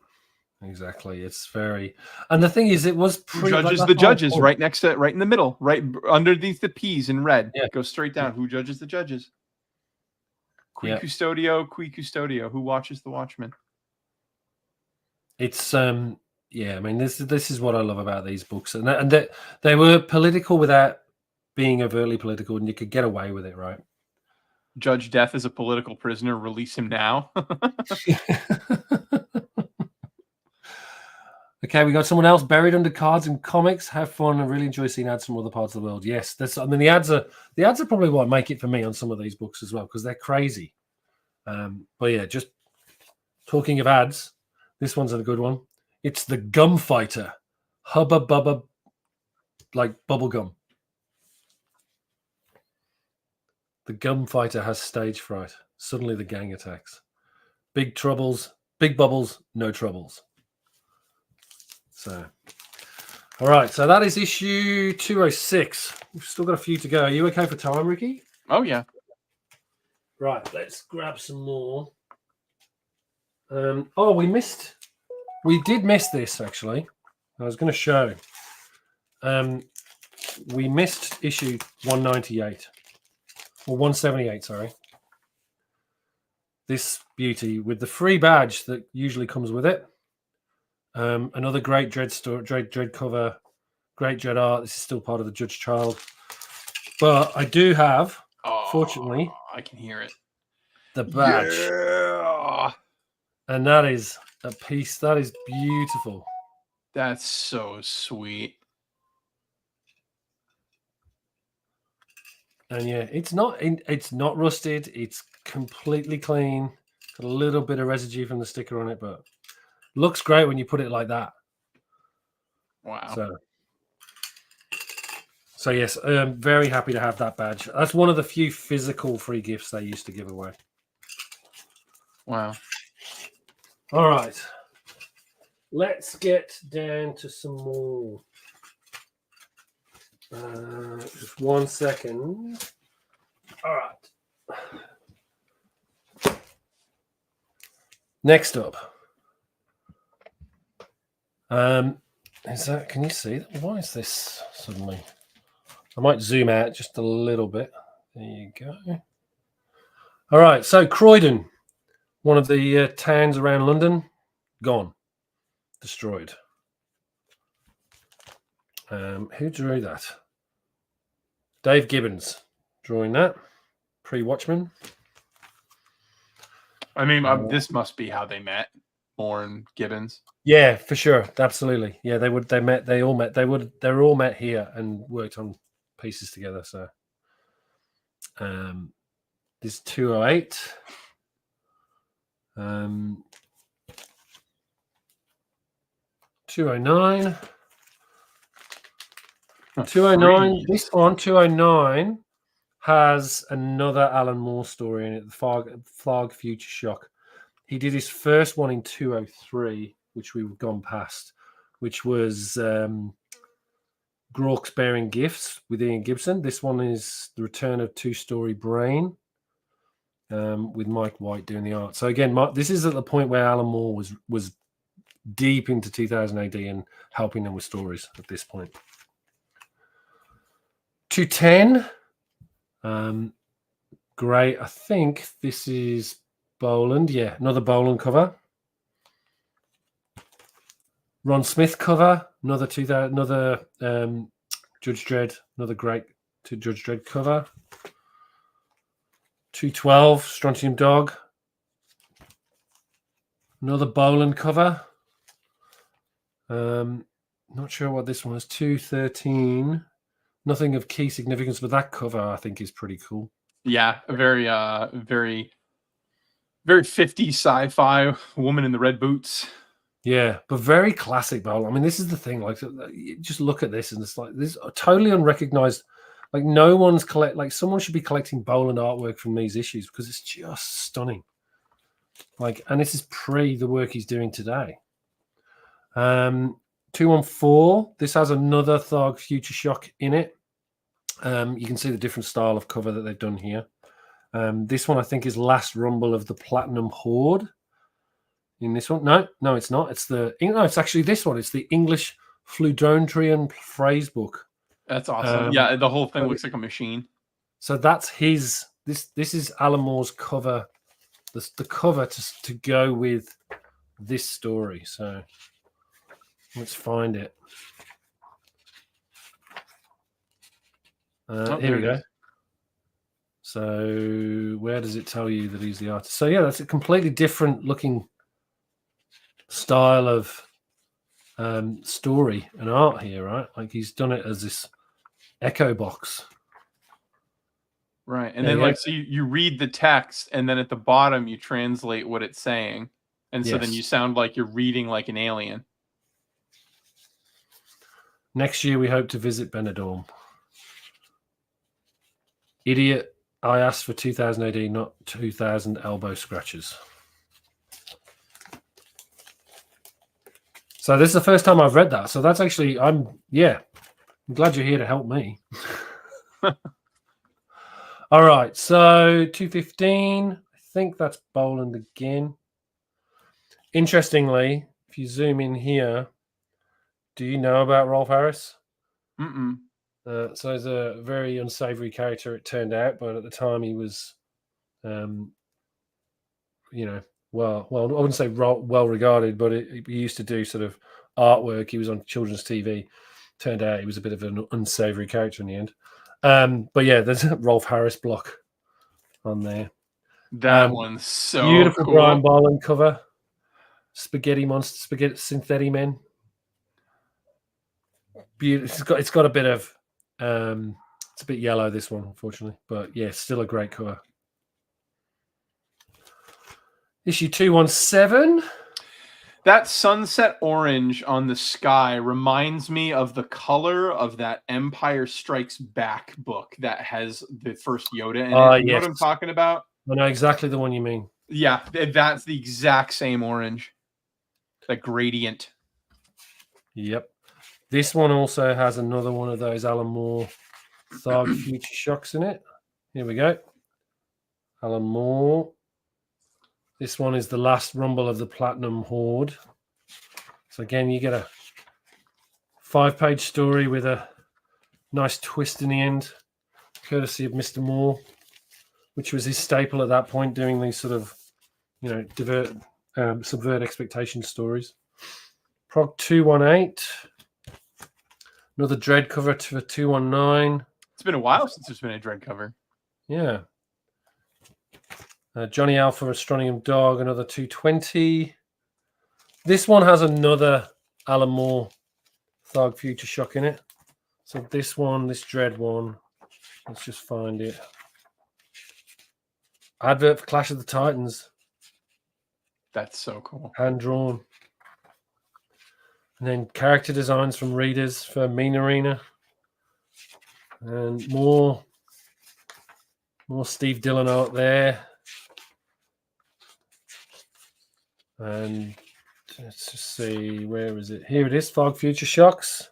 exactly. It's very, and the thing is, it was judges the judges right next to, right in the middle, right underneath the P's in red. Yeah. Go straight down. Who judges the judges? Qui custodio. Who watches the Watchmen? It's yeah. I mean, this is what I love about these books, and they were political without being overtly political, and you could get away with it, right? Judge Death is a political prisoner. Release him now. Okay, we got someone else buried under cards and comics. Have fun. I really enjoy seeing ads from other parts of the world. Yes, the ads are probably what make it for me on some of these books as well, because they're crazy. But yeah, just talking of ads, this one's a good one. It's the Gum Fighter. Hubba bubba, like bubble gum. The Gum Fighter has stage fright. Suddenly the gang attacks. Big troubles, big bubbles, no troubles. So, all right. So that is issue 206. We've still got a few to go. Are you okay for time, Ricky? Oh, yeah. Right. Let's grab some more. We did miss this, actually. I was going to show. We missed issue 198. Or 178, sorry. This beauty with the free badge that usually comes with it. Another great Dredd cover, great Dredd art. This is still part of the Judge Child. But I do have, fortunately, I can hear it. The badge. Yeah. And that is a piece that is beautiful. That's so sweet. And yeah, it's not rusted. It's completely clean. Got a little bit of residue from the sticker on it, but looks great when you put it like that. Wow. So yes, I'm very happy to have that badge. That's one of the few physical free gifts they used to give away. Wow. All right. Let's get down to some more. Just 1 second. All right. Next up. Is that? Can you see that? Why is this suddenly? I might zoom out just a little bit. There you go. All right. So Croydon, one of the towns around London, gone, destroyed. Who drew that? Dave Gibbons drawing that. Pre-Watchmen. I mean, this must be how they met. Bourne, Gibbons. Yeah, for sure, absolutely. Yeah, they met. They were all met here and worked on pieces together. So, this 208. 209. 209. This one, 209, has another Alan Moore story in it. The Flag Future Shock. He did his first one in 203, which we've gone past, which was Grokk's Bearing Gifts with Ian Gibson. This one is The Return of Two-Story Brain, with Mike White doing the art. So again, this is at the point where Alan Moore was deep into 2000 AD and helping them with stories at this point. 210. Great. I think this is Boland. Yeah, another Boland cover. Ron Smith cover. Another Judge Dredd. Another great Judge Dredd cover. 212 Strontium Dog. Another Boland cover. Not sure what this one is. 213. Nothing of key significance, but that cover I think is pretty cool. Yeah, a very 50s sci-fi woman in the red boots. Yeah, but very classic Boland. I mean, this is the thing. Like, just look at this, and it's like this totally unrecognized. Like, no one's someone should be collecting Boland artwork from these issues because it's just stunning. Like, and this is pre the work he's doing today. 214. This has another Tharg Future Shock in it. You can see the different style of cover that they've done here. This one I think is Last Rumble of the Platinum Horde. In this one, no, it's not. It's actually this one. It's the English Fludrontrian phrase book. That's awesome. Yeah, the whole thing looks like a machine. So that's his. This is Alan Moore's cover. The cover to go with this story. So let's find it. Here we go. So where does it tell you that he's the artist? So yeah, that's a completely different looking style of story and art here, right? Like he's done it as this echo box. Right. And then so you read the text and then at the bottom you translate what it's saying. And so then you sound like you're reading like an alien. Next year we hope to visit Benidorm. Idiot, I asked for 2000 AD, not 2000 elbow scratches. So this is the first time I've read that. So that's actually, I'm glad you're here to help me. All right, so 215, I think that's Boland again. Interestingly, if you zoom in here, do you know about Rolf Harris? Mm-mm. So he's a very unsavory character, it turned out, but at the time he was, well, I wouldn't say well regarded, but he used to do sort of artwork. He was on children's TV. Turned out he was a bit of an unsavory character in the end. But yeah, there's a Rolf Harris block on there. That one's so beautiful. Cool. Brian Boland cover. Spaghetti Synthetic Men. Beautiful. It's got a bit of it's a bit yellow, this one, unfortunately, but yeah, still a great cover. Issue 217. That sunset orange on the sky reminds me of the color of that Empire Strikes Back book that has the first Yoda in it. You know what I'm talking about? I know exactly the one you mean. Yeah, that's the exact same orange. That gradient. Yep. This one also has another one of those Alan Moore Thug Future Shocks in it. Here we go. Alan Moore. This one is the last rumble of the Platinum Horde. So again, you get a 5-page story with a nice twist in the end, courtesy of Mr. Moore, which was his staple at that point, doing these sort of, subvert expectation stories. Prog 218. Another Dredd cover for 219. It's been a while since there's been a Dredd cover. Yeah. Johnny Alpha Astronomium Dog, another 220. This one has another Alan Moore Thug Future Shock in it. So this one, this Dredd one, let's just find it. Advert for Clash of the Titans. That's so cool. Hand drawn. And then character designs from readers for Mean Arena. And more Steve Dillon art there. And let's just see, where is it? Here it is, Fog Future Shocks.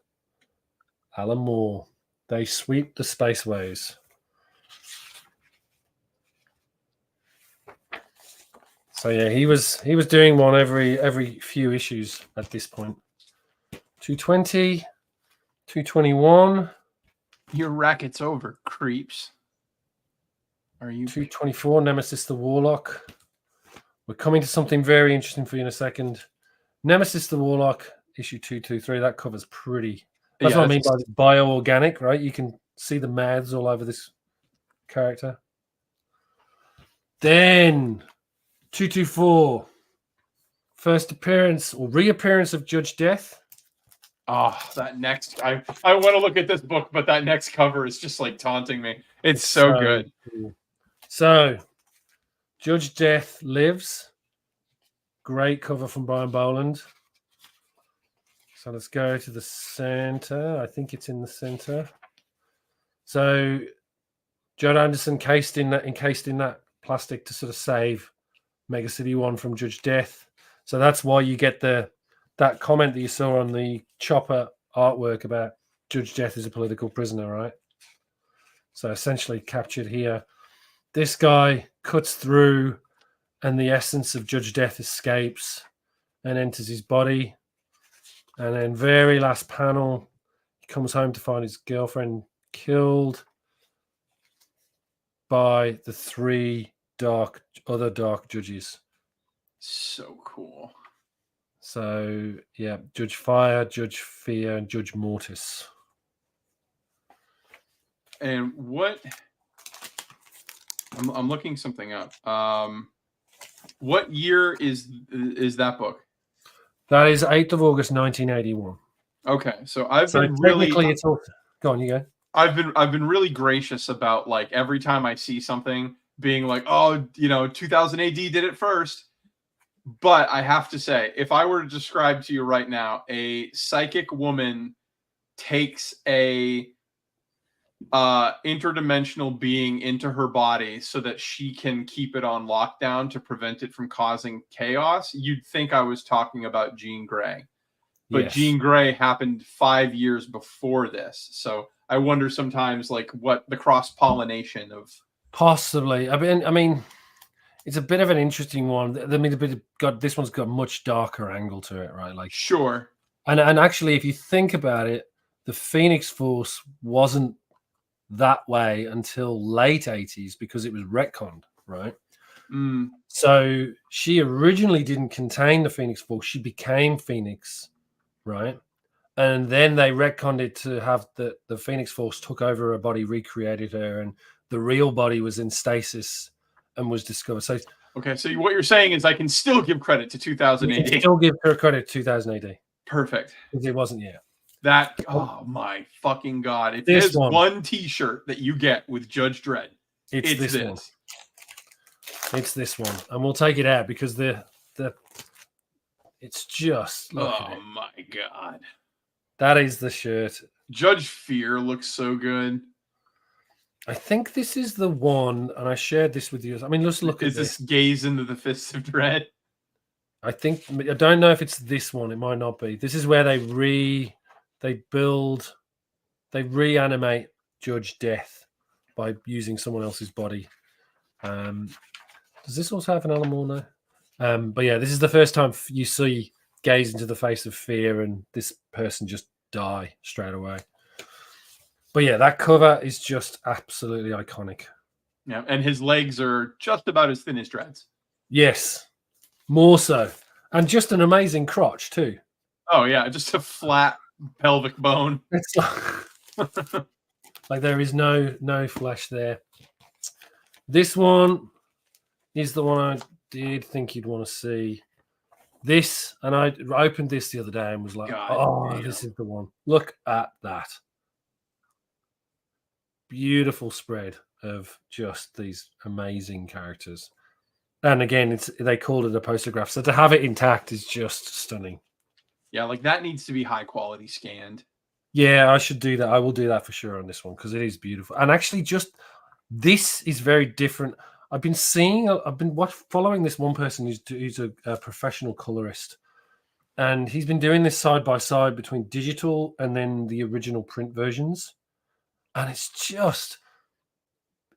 Alan Moore. They sweep the spaceways. So yeah, he was doing one every few issues at this point. 220, 221. Your racket's over, creeps. Are you 224, Nemesis the Warlock. We're coming to something very interesting for you in a second. Nemesis the Warlock, issue 223. That cover's pretty. That's what I mean by bioorganic, right? You can see the mouths all over this character. Then 224. First appearance or reappearance of Judge Death. Oh, that next. I want to look at this book, but that next cover is just like taunting me. It's so good. Cool. So, Judge Death lives. Great cover from Brian Boland. So let's go to the center. I think it's in the center. So, Judd Anderson encased in that plastic to sort of save Mega City 1 from Judge Death. So that's why you get that comment that you saw on the Chopper artwork about Judge Death is a political prisoner, right? So essentially captured here. This guy cuts through and the essence of Judge Death escapes and enters his body. And then very last panel, he comes home to find his girlfriend killed by the 3 other dark judges. So cool. So, yeah, Judge Fire, Judge Fear, and Judge Mortis. And what... I'm looking something up. What year is that book? That is 8th of August, 1981. Okay, so I've been really... It's all... Go on, you go. I've been really gracious about, like, every time I see something being like, oh, 2000 AD did it first. But I have to say, if I were to describe to you right now, a psychic woman takes a interdimensional being into her body so that she can keep it on lockdown to prevent it from causing chaos, you'd think I was talking about Jean Grey. But yes. Jean Grey happened 5 years before this. So I wonder sometimes, like, what the cross-pollination of... Possibly. I mean, it's a bit of an interesting one. I mean, this one's got a much darker angle to it, right? Like, sure. And actually, if you think about it, the Phoenix Force wasn't that way until late 80s because it was retconned, right? Mm. So she originally didn't contain the Phoenix Force. She became Phoenix, right? And then they retconned it to have the Phoenix Force took over her body, recreated her, and the real body was in stasis and was discovered. So, okay, so what you're saying is I can still give credit to 2000 AD. Still give her credit to 2000 AD. Perfect. Because it wasn't yet. That, oh my fucking God. If there's one t-shirt that you get with Judge Dredd, it's this one. It's this one. And we'll take it out because the It's just look at it. Oh my god. That is the shirt. Judge Fear looks so good. I think this is the one, and I shared this with you. I mean, let's look at this. Is this Gaze into the Fists of Dread? I don't know if it's this one. It might not be. This is where they reanimate Judge Death by using someone else's body. Does this also have an animal now? But yeah, this is the first time you see Gaze into the Face of Fear, and this person just die straight away. But yeah, that cover is just absolutely iconic. Yeah, and his legs are just about as thin as Dredd's. Yes, more so. And just an amazing crotch too. Oh yeah, just a flat pelvic bone. It's like there is no flesh there. This one is the one I did think you'd want to see. This, and I opened this the other day and was like, this is the one. Look at that. Beautiful spread of just these amazing characters. And again, they called it a postergraph. So to have it intact is just stunning. Yeah, like that needs to be high quality scanned. Yeah, I should do that. I will do that for sure on this one because it is beautiful. And actually, just this is very different. I've been following this one person who's a professional colorist, and he's been doing this side by side between digital and then the original print versions, and it's just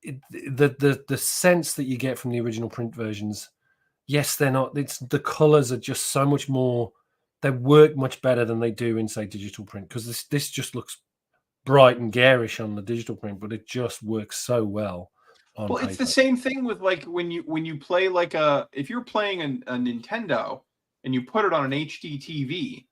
the sense that you get from the original print versions. Yes, they're not. It's the colors are just so much more. They work much better than they do in, say, digital print because this just looks bright and garish on the digital print, but it just works so well on paper. It's the same thing with like when you play like if you're playing a Nintendo and you put it on an HD TV,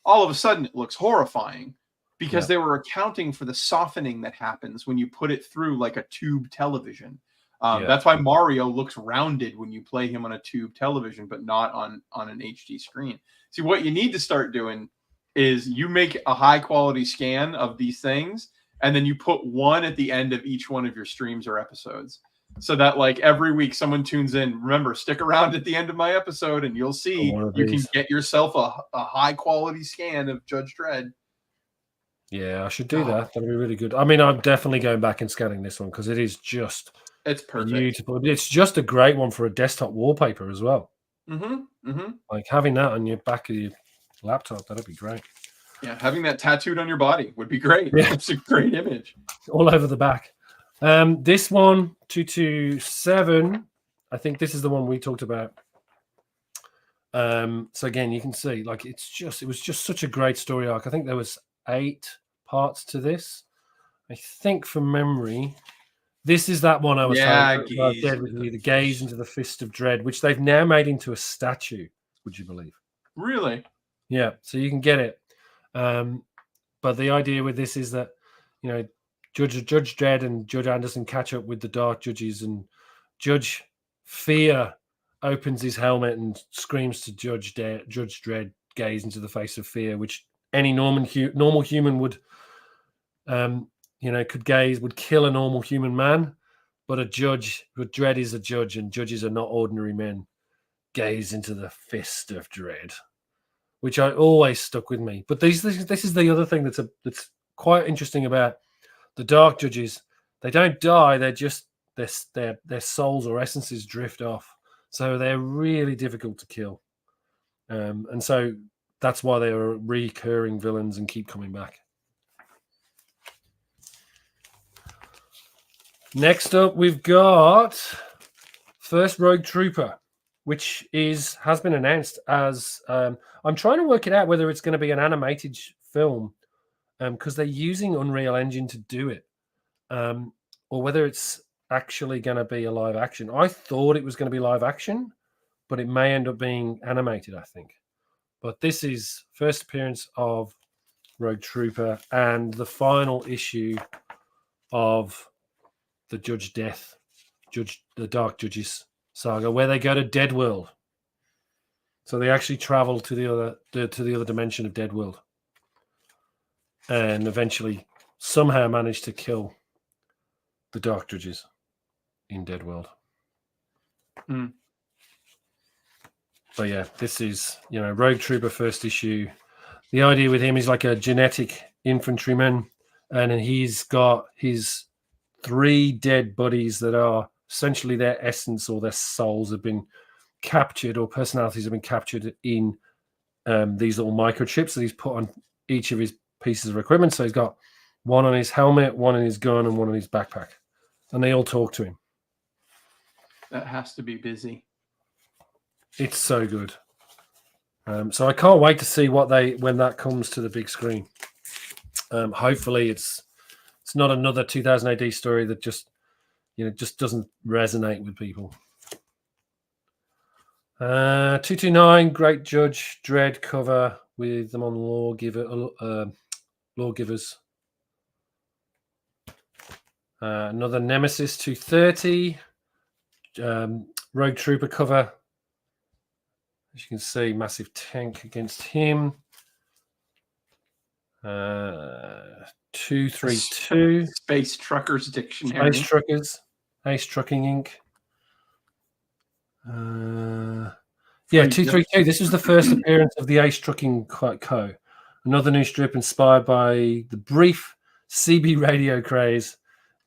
all of a sudden it looks horrifying because they were accounting for the softening that happens when you put it through like a tube television. That's why Mario looks rounded when you play him on a tube television, but not on an HD screen. See, what you need to start doing is you make a high quality scan of these things, and then you put one at the end of each one of your streams or episodes. So that like every week someone tunes in, remember, stick around at the end of my episode and you'll see you can get yourself a high quality scan of Judge Dredd. Yeah, I should do that. That'd be really good. I mean, I'm definitely going back and scanning this one because it is just it's perfect. Beautiful. It's just a great one for a desktop wallpaper as well. Like having that on your back of your laptop, that'd be great. Yeah, having that tattooed on your body would be great. Yeah. It's a great image. All over the back. This one, 227, I think this is the one we talked about. So again, you can see like it was just such a great story arc. I think there was 8 parts to this. I think from memory, this is that one I was talking about, the Gaze into the Fist of Dread, which they've now made into a statue. Would you believe? Really? Yeah. So you can get it. But the idea with this is that, Judge Dredd and Judge Anderson catch up with the Dark Judges, and Judge Fear opens his helmet and screams to Judge Dredd, Gaze into the Face of Fear, which any normal human would, would kill a normal human man, but Dredd is a judge, and judges are not ordinary men. Gaze into the Fist of Dread, which I always stuck with me. But this is the other thing that's quite interesting about the Dark Judges. They don't die; they're just their souls or essences drift off, so they're really difficult to kill, and so that's why they are recurring villains and keep coming back. Next up, we've got First Rogue Trooper, which has been announced as. I'm trying to work it out whether it's going to be an animated film, because they're using Unreal Engine to do it, or whether it's actually going to be a live action. I thought it was going to be live action, but it may end up being animated, I think. But this is first appearance of Rogue Trooper and the final issue of the the Dark Judges saga, where they go to Dead World. So they actually travel to the other dimension of Dead World, and eventually somehow manage to kill the Dark Judges in Dead World. But yeah, this is, Rogue Trooper first issue. The idea with him is like a genetic infantryman, and he's got his 3 dead buddies that are essentially their essence or their souls have been captured, or personalities have been captured in these little microchips that he's put on each of his pieces of equipment. So he's got one on his helmet, one on his gun, and one on his backpack, and they all talk to him. That has to be busy. It's so good. So I can't wait to see when that comes to the big screen. Hopefully it's not another 2000 AD story that just doesn't resonate with people. 229, great Judge Dredd cover with them on Lawgivers. Another Nemesis 230, Rogue Trooper cover. As you can see, massive tank against him. 232. Space Truckers Dictionary. Space Truckers. Ace Trucking Inc. 232. This was the first appearance of the Ace Trucking Co. Another new strip inspired by the brief CB radio craze.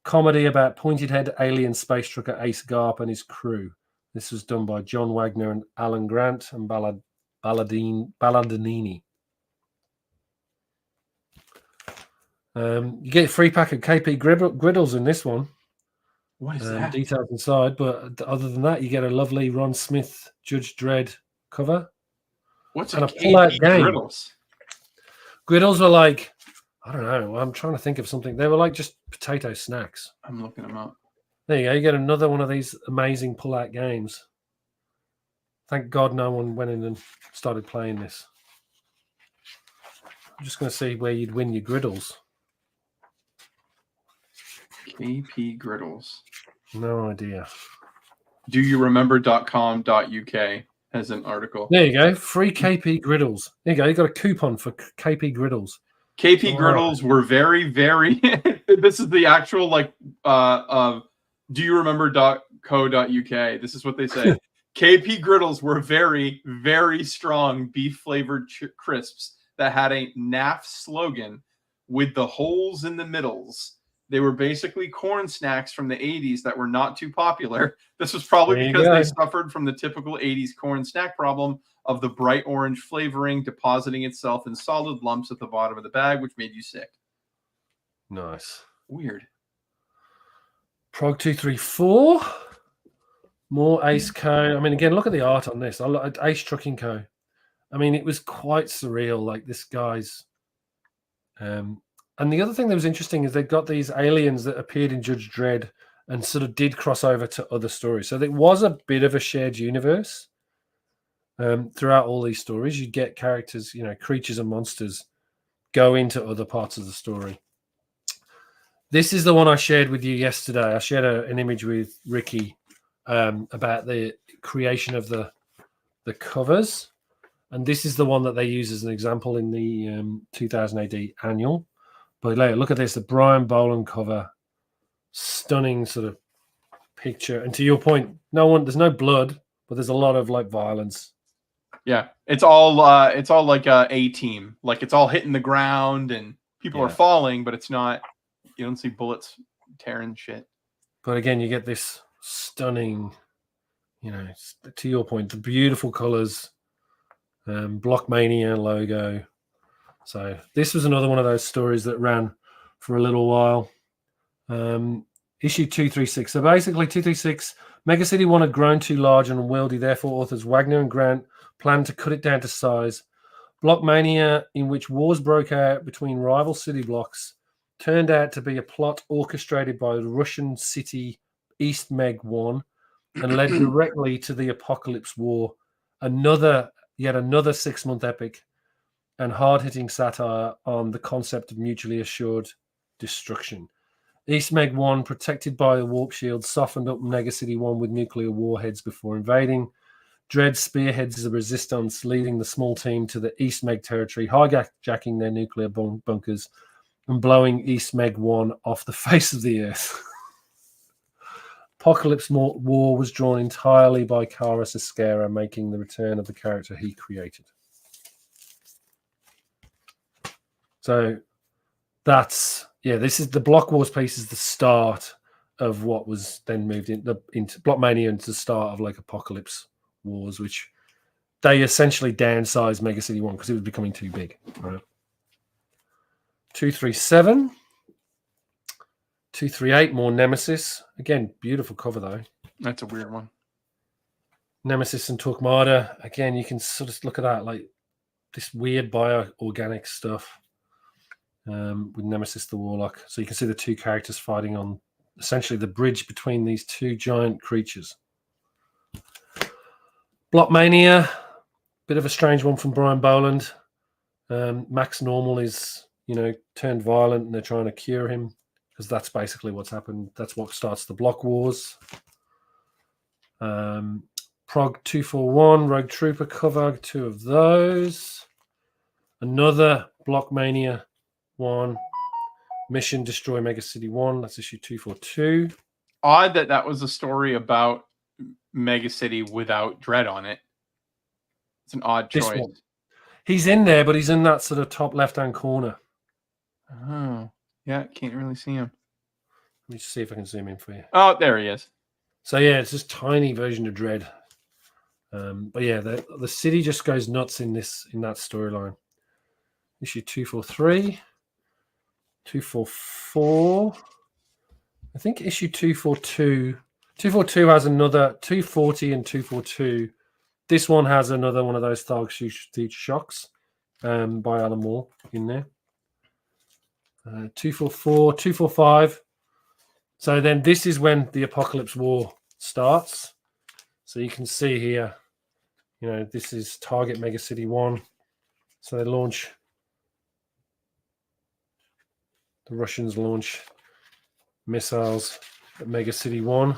Comedy about pointed-head alien space trucker Ace Garp and his crew. This was done by John Wagner and Alan Grant and Balladinini. You get a free pack of KP griddles in this one. What is that? Details inside, but other than that, you get a lovely Ron Smith Judge Dredd cover. What's and a KP griddles? Griddles were like, I don't know. I'm trying to think of something. They were like just potato snacks. I'm looking them up. There you go. You get another one of these amazing pull-out games. Thank God no one went in and started playing this. I'm just going to see where you'd win your griddles. KP griddles. No idea. Do you remember.com.uk has an article. There you go. Free KP griddles. There you go. You got a coupon for KP griddles. KP griddles were very, very. This is the actual do you remember.co.uk? This is what they say. KP griddles were very, very strong beef flavored crisps that had a NAF slogan with the holes in the middles. They were basically corn snacks from the 80s that were not too popular. This was probably because they suffered from the typical 80s corn snack problem of the bright orange flavoring depositing itself in solid lumps at the bottom of the bag, which made you sick. Nice. Weird. Prog 234. More Ace Co. I mean, again, look at the art on this. I like Ace Trucking Co. I mean, it was quite surreal. Like this guy's. And the other thing that was interesting is they've got these aliens that appeared in Judge Dredd and sort of did cross over to other stories. So there was a bit of a shared universe throughout all these stories. You get characters, creatures and monsters go into other parts of the story. This is the one I shared with you yesterday. I shared an image with Ricky about the creation of the covers. And this is the one that they use as an example in the 2000 AD annual. But look at this, the Brian Boland cover. Stunning sort of picture. And to your point, there's no blood, but there's a lot of violence. Yeah, it's all like a team. Like it's all hitting the ground and people are falling, but it's not. You don't see bullets tearing shit. But again, you get this stunning, to your point, the beautiful colors, Blockmania logo. So this was another one of those stories that ran for a little while. Issue 236. So basically 236, Mega City 1 had grown too large and unwieldy, therefore authors Wagner and Grant planned to cut it down to size. Blockmania, in which wars broke out between rival city blocks, turned out to be a plot orchestrated by the Russian city East Meg 1 and led directly to the Apocalypse War, yet another 6-month epic and hard-hitting satire on the concept of mutually assured destruction. East Meg 1, protected by a warp shield, softened up Mega City 1 with nuclear warheads before invading. Dredd spearheads the resistance, leading the small team to the East Meg territory, hijacking their nuclear bunkers and blowing East Meg 1 off the face of the earth. Apocalypse War was drawn entirely by Kara Siscara, making the return of the character he created. So that's, this is the Block Wars piece is the start of what was then moved into Block Mania, into the start of like Apocalypse Wars, which they essentially downsized Mega City 1 because it was becoming too big. Right? 237. 238, more Nemesis. Again, beautiful cover though. That's a weird one. Nemesis and Torquemada. Again, you can sort of look at that, like this weird bio-organic stuff with Nemesis the Warlock. So you can see the two characters fighting on essentially the bridge between these two giant creatures. Block Mania, bit of a strange one from Brian Boland. Max Normal is, turned violent and they're trying to cure him because that's basically what's happened. That's what starts the Block Wars. Prog 241, Rogue Trooper cover, 2 of those. Another Block Mania 1. Mission Destroy Mega City 1. That's issue 242. Odd that was a story about Mega City without Dredd on it. It's an odd choice. He's in there, but he's in that sort of top left-hand corner. Oh, yeah, can't really see him. Let me just see if I can zoom in for you. Oh, there he is. So yeah, it's this tiny version of Dredd. But yeah, the city just goes nuts in that storyline. Issue 243, 244. I think issue 242. 242 has another 240 and 242. This one has another one of those Tharg Future Shocks by Alan Moore in there. 244, 245. So then this is when the Apocalypse War starts. So you can see here, this is Target Mega City 1. So they launch, the Russians launch missiles at Mega City 1.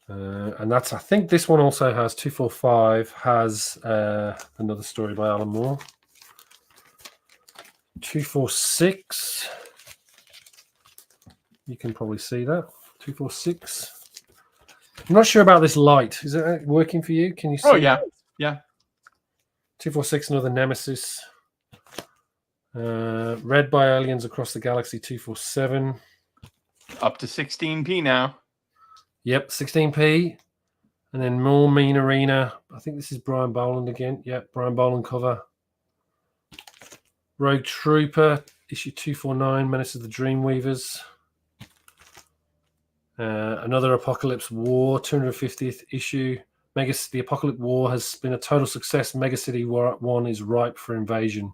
And I think this one also has 245, has another story by Alan Moore. 246. You can probably see that. 246. I'm not sure about this light. Is it working for you? Can you see? Oh, yeah. Yeah. 246, another Nemesis. Read by Aliens Across the Galaxy, 247. Up to 16p now. Yep, 16p. And then more Mean Arena. I think this is Brian Boland again. Yep, Brian Boland cover. Rogue Trooper, issue 249, Menace of the Dreamweavers. Another Apocalypse War, 250th issue. The Apocalypse War has been a total success. Mega City 1 is ripe for invasion.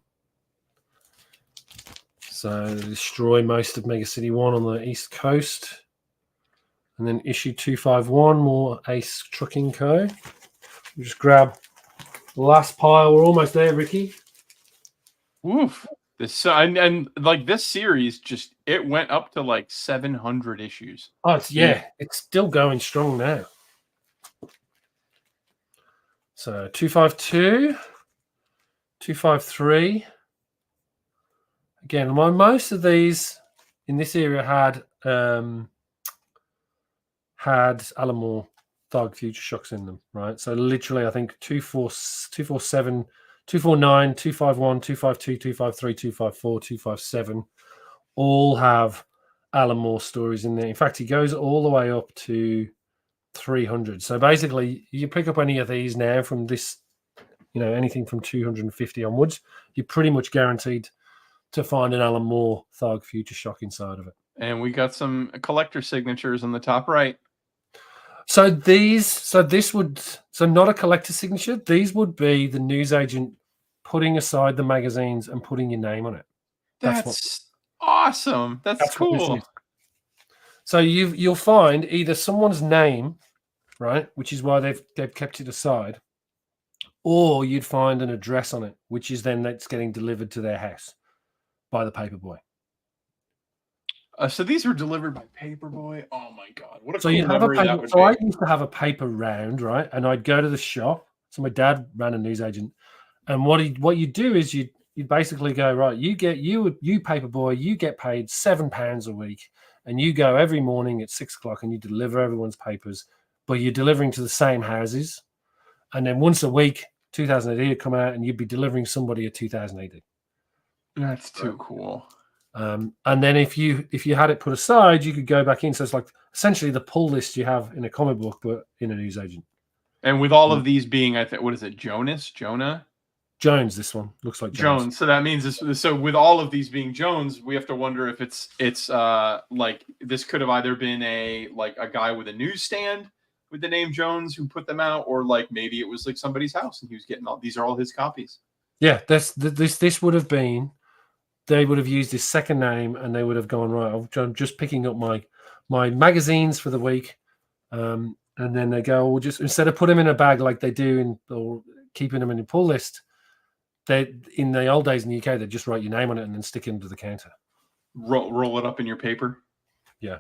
So they destroy most of Mega City 1 on the East Coast. And then issue 251, more Ace Trucking Co. We'll just grab the last pile. We're almost there, Ricky. Oof. And like this series, it went up to like 700 issues. Oh, it's still going strong now. So 252, 253. Again, most of these in this area had Alan Moore Tharg Future Shocks in them, right? So literally, I think 247, 249, 251, 252, 253, 254, 257 all have Alan Moore stories in there. In fact, he goes all the way up to 300. So basically, you pick up any of these now from this, anything from 250 onwards, you're pretty much guaranteed to find an Alan Moore Tharg Future Shock inside of it. And we got some collector signatures on the top right. So not a collector signature. These would be the newsagent putting aside the magazines and putting your name on it. That's awesome. That's cool. So you'll find either someone's name, right, which is why they've kept it aside, or you'd find an address on it, which is then that's getting delivered to their house by the paperboy. So these were delivered by Paperboy. Oh my God! What a cool memory that would be. So I used to have a paper round, right? And I'd go to the shop. So my dad ran a newsagent, and what you do is you'd basically go, right, you paperboy, you get paid £7 a week, and you go every morning at 6 o'clock and you deliver everyone's papers, but you're delivering to the same houses. And then once a week, 2000 AD would come out and you'd be delivering somebody at 2000 AD. That's too cool. And then if you had it put aside, you could go back in. So it's like essentially the pull list you have in a comic book, but in a newsagent. And with all of these being, I think, what is it, Jonah? Jones, this one looks like Jones. So that means this. So with all of these being Jones, we have to wonder if it's like this could have either been a guy with a newsstand with the name Jones who put them out, or like maybe it was like somebody's house and he was getting these are all his copies. Yeah, this would have been. They would have used his second name and they would have gone, right, I'm just picking up my magazines for the week, and then they go, we'll just, instead of put him in a bag like they do or keeping them in a pull list. They, in the old days in the UK, they'd just write your name on it and then stick it into the counter. Roll it up in your paper. Yeah.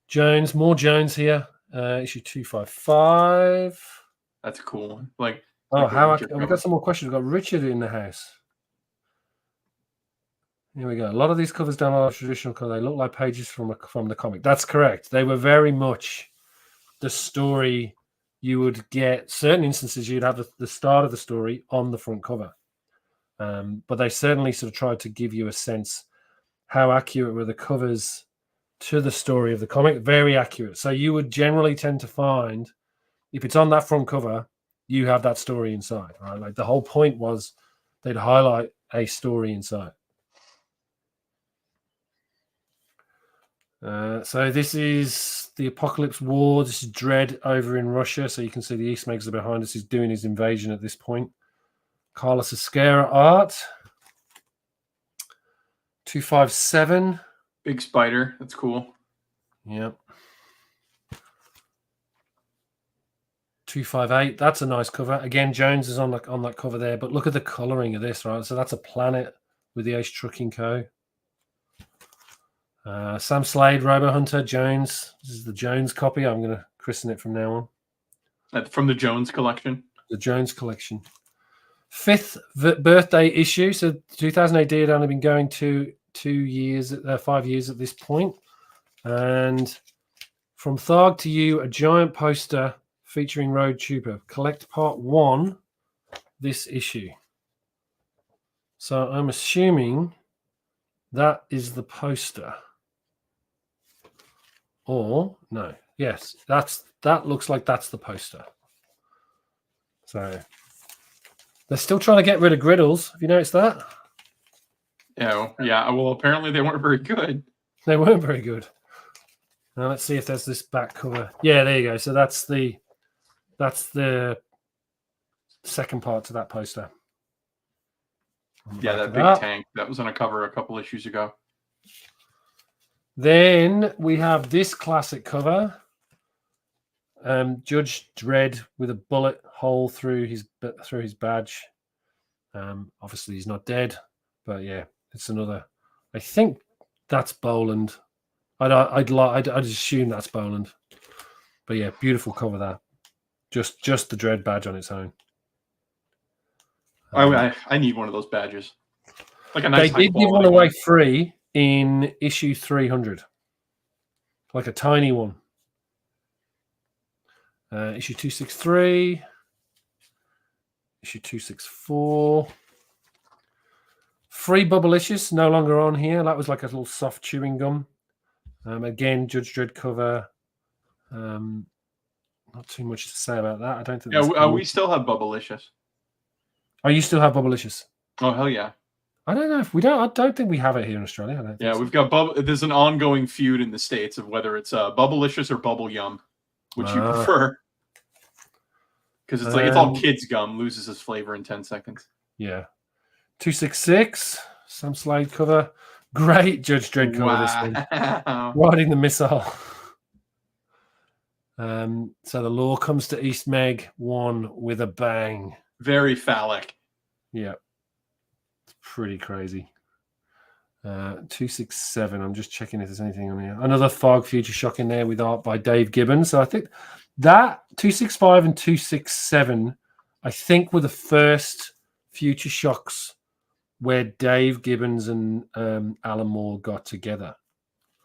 Jones, more Jones here. Issue 255. That's a cool one. We've got some more questions. We've got Richard in the house. Here we go. A lot of these covers don't have a traditional cover. They look like pages from the comic. That's correct. They were very much the story. You would get certain instances, you'd have the start of the story on the front cover. But they certainly sort of tried to give you a sense how accurate were the covers to the story of the comic. Very accurate. So you would generally tend to find, if it's on that front cover, you have that story inside, right? Like the whole point was they'd highlight a story inside. So this is the Apocalypse War. This is Dredd over in Russia. So you can see the East Megs are behind us. He's doing his invasion at this point. Carlos Esquerra art. 257. Big spider. That's cool. Yep. 258. That's a nice cover. Again, Jones is on that cover there. But look at the coloring of this, right? So that's a planet with the AEST Trucking Co. Sam Slade, Robo Hunter, Jones. This is the Jones copy. I'm going to christen it from now on. From the Jones collection? The Jones collection. 5th birthday issue. So 2000 AD had only been going 5 years at this point. And from Tharg to You, a giant poster featuring Road Trooper. Collect part 1 this issue. So I'm assuming that is the poster. Or no, yes, that looks like that's the poster. So they're still trying to get rid of griddles. Have you noticed that? Yeah. Well, apparently they weren't very good. They weren't very good. Now let's see if there's this back cover. Yeah, there you go. So that's the second part to that poster. Yeah, that big tank that was on a cover a couple issues ago. Then we have this classic cover. Judge Dredd with a bullet hole through his badge. Obviously he's not dead, but yeah, it's another. I think that's Boland. I'd assume that's Boland. But yeah, beautiful cover that. Just the Dredd badge on its own. I need one of those badges. Like a nice. They did give one away free in issue 300, like a tiny one. Issue 263, issue 264. Free Bubblicious, no longer on here. That was like a little soft chewing gum. Again, Judge Dredd cover. Not too much to say about that. I don't think. Yeah, we still have Bubblicious. Oh, you still have Bubblicious? Oh, hell yeah. I don't know if we don't. I don't think we have it here in Australia. I don't think we've got There's an ongoing feud in the States of whether it's Bubblicious or Bubble Yum, which you prefer. Because it's like it's all kids gum, loses its flavor in 10 seconds. Yeah. 266, Sam Slade cover. Great Judge Dredd cover this one. Riding the missile. So the law comes to East Meg 1 with a bang. Very phallic. Yeah. It's pretty crazy. 267. I'm just checking if there's anything on here. Another Fog Future Shock in there with art by Dave Gibbons. So I think that 265 and 267, I think, were the first Future Shocks where Dave Gibbons and Alan Moore got together.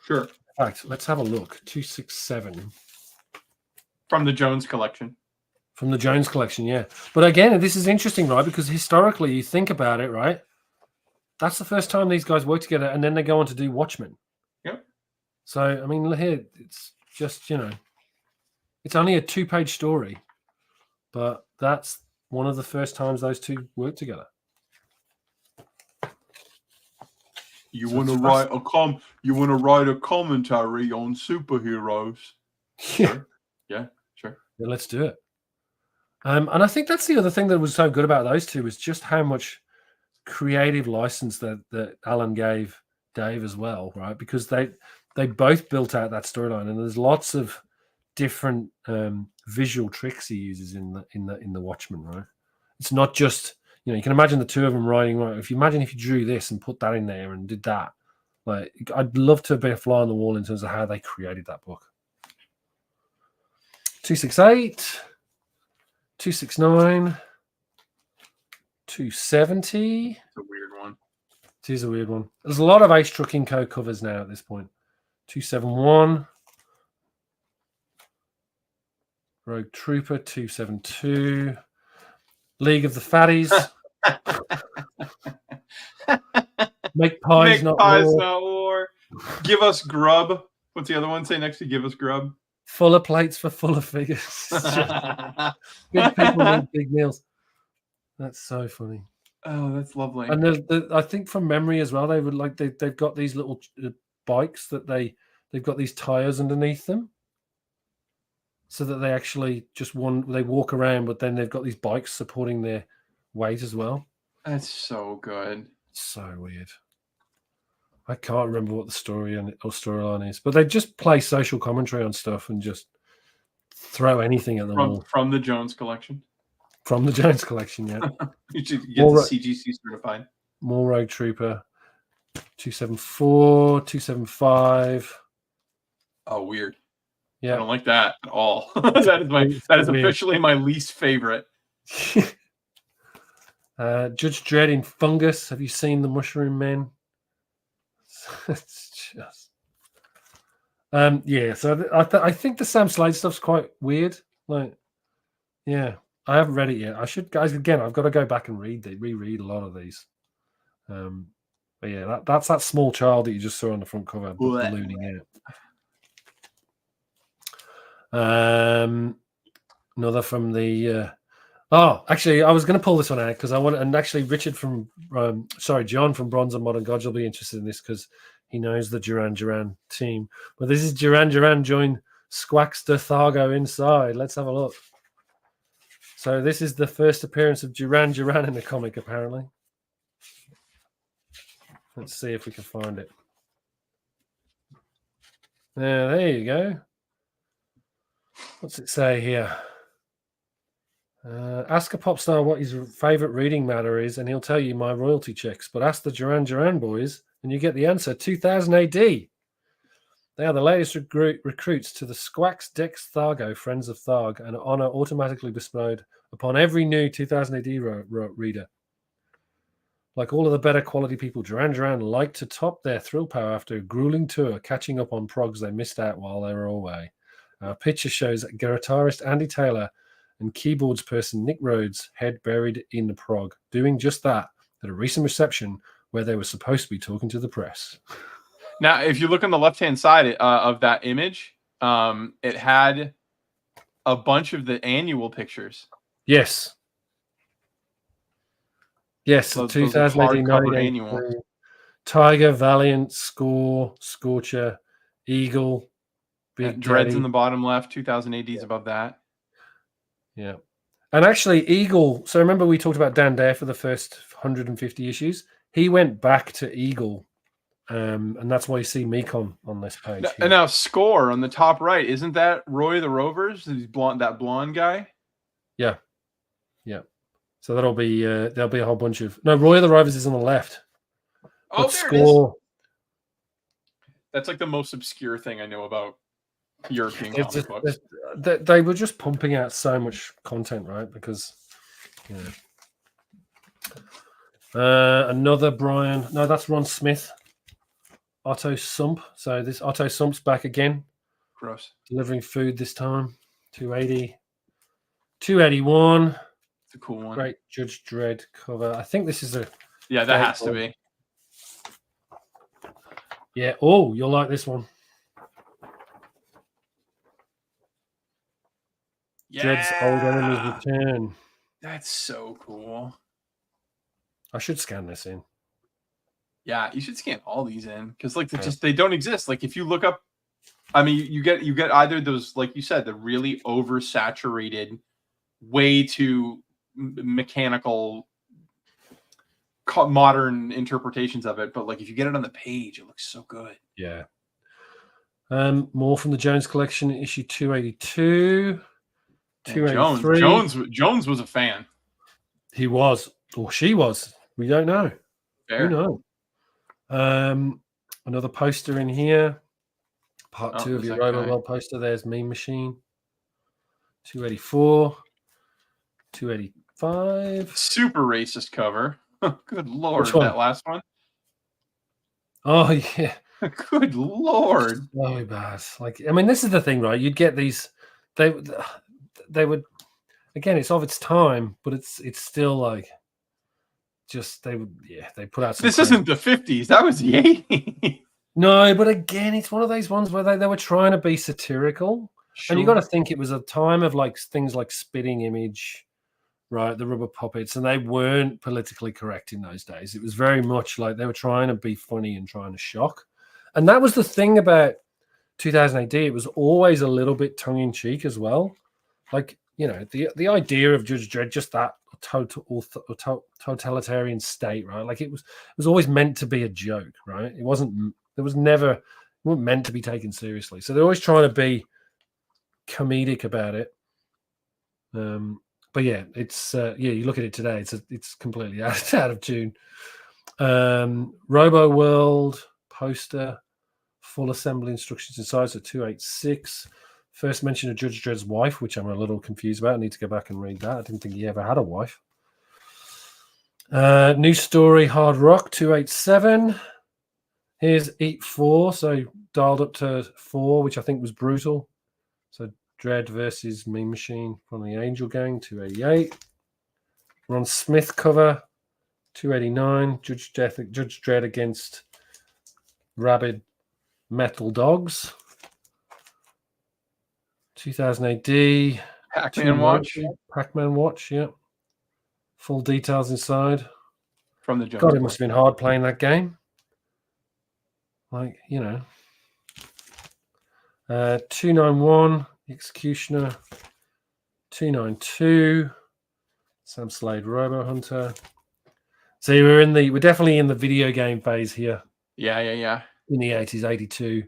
Sure. In fact, let's have a look. 267 from the Jones collection. From the Jones collection, yeah. But again, this is interesting, right? Because historically, you think about it, right? That's the first time these guys work together, and then they go on to do Watchmen. Yep. So, I mean, here, it's just, it's only a 2-page story, but that's one of the first times those two work together. You want to write a commentary on superheroes? Yeah. Yeah, sure. Yeah, let's do it. And I think that's the other thing that was so good about those two was just how much creative license that Alan gave Dave as well, right? Because they both built out that storyline, and there's lots of different visual tricks he uses in the Watchmen, right? It's not just you can imagine the two of them writing. Right, if you drew this and put that in there and did that, like I'd love to be a fly on the wall in terms of how they created that book. 268, 269, 270. It's a weird one. It is a weird one. There's a lot of AEST Trucking Co. covers now at this point. 271. Rogue Trooper, 272. League of the Fatties. Make pies, not war. Give us grub. What's the other one say next to give us grub? Fuller plates for fuller figures. Big people need big meals. That's so funny. Oh, that's lovely. And I think from memory as well, they would they've got these little bikes that they've got these tires underneath them, so that they actually they walk around, but then they've got these bikes supporting their weight as well. That's so good. So weird. I can't remember what the storyline is, but they just play social commentary on stuff and just throw anything at them from the Jones collection. From the Jones collection, yeah. You should get the CGC certified. More Rogue Trooper. 274, 275. Oh, weird. Yeah. I don't like that at all. that is officially my least favorite. Judge Dredd in Fungus. Have you seen the Mushroom Men? It's just so I think the Sam Slade stuff's quite weird. I haven't read it yet. I should, guys. Again, I've got to go back and reread a lot of these. But yeah, that's that small child that you just saw on the front cover ballooning out. Another from the. Actually, I was going to pull this one out because I want, and actually, John from Bronze and Modern Gods will be interested in this because he knows the Duran Duran team. But this is Duran Duran join Squaxter Thargo inside. Let's have a look. So this is the first appearance of Duran Duran in the comic, apparently. Let's see if we can find it. There you go. What's it say here? Ask a pop star what his favorite reading matter is, and he'll tell you my royalty checks. But ask the Duran Duran boys, and you get the answer. 2000 AD. They are the latest recruits to the Squax Dex Thargo Friends of Tharg, an honor automatically bestowed upon every new 2000 AD reader. Like all of the better quality people, Duran Duran like to top their thrill power after a grueling tour, catching up on progs they missed out while they were away. Our picture shows guitarist Andy Taylor and keyboards person Nick Rhodes head buried in the prog, doing just that at a recent reception where they were supposed to be talking to the press. Now, if you look on the left-hand side of that image, it had a bunch of the annual pictures. Yes. Yes, the 2018 annual. Tiger, Valiant, Score, Scorcher, Eagle, Big Dredd's in the bottom left, 2000 AD's above that. Yeah. And actually, Eagle, so remember we talked about Dan Dare for the first 150 issues? He went back to Eagle, and that's why you see Mekon on this page. And now Score on the top right, isn't that Roy the Rovers? That blonde guy? Yeah. Yeah. So there'll be a whole bunch of... No, Roy the Rovers is on the left. Oh, there Score... it is. That's like the most obscure thing I know about European comic books. They were just pumping out so much content, right? Because Another Brian. No, that's Ron Smith. Otto Sump. So this Otto Sump's back again. Gross. Delivering food this time. 280. 281. It's a cool one. Great Judge Dredd cover. I think this is a... Yeah, that has to be. Yeah. Oh, you'll like this one. Yeah. Dredd's Old Enemies Return. That's so cool. I should scan this in. Yeah, you should scan all these in because like they don't exist. Like if you look up, I mean, you get either those, like you said, the really oversaturated, way too mechanical modern interpretations of it, but like if you get it on the page, it looks so good. Yeah. More from the Jones collection, issue 282. 283. Jones was a fan. He was, or she was. We don't know. Fair. Who knows? Another poster in here. Part 2 of your RoboWorld poster. There's Meme Machine. 284. 285. Super racist cover. Good Lord, that last one. Oh, yeah. Good Lord. So bad. Like, I mean, this is the thing, right? You'd get these, they would, again, it's of its time, but it's still like, just, they put out some. This isn't the 50s. That was the 80s. No, but again, it's one of those ones where they were trying to be satirical. Sure. And you got to think it was a time of like things like Spitting Image, right? The rubber puppets, and they weren't politically correct in those days. It was very much like they were trying to be funny and trying to shock. And that was the thing about 2000 AD. It was always a little bit tongue-in-cheek as well. Like, you know, the idea of Judge Dredd, just that totalitarian state, right? Like it was always meant to be a joke, right? It wasn't meant to be taken seriously. So they're always trying to be comedic about it. But yeah, it's you look at it today, it's completely out of tune. RoboWorld poster, full assembly instructions inside, so 286. First mention of Judge Dredd's wife, which I'm a little confused about. I need to go back and read that. I didn't think he ever had a wife. New story, Hard Rock, 287. Here's Eat 4, so dialed up to 4, which I think was brutal. So Dredd versus Meme Machine from the Angel Gang, 288. Ron Smith cover, 289. Judge Dredd against Rabid Metal Dogs. 2000 AD. Pac-Man Watch. Pac-Man Watch, yeah. Full details inside. From the Jones. God, it must have been hard playing that game. Like, you know. 291, Executioner. 292, Sam Slade, Robo Hunter. So we're definitely in the video game phase here. Yeah. In the 80s, 82.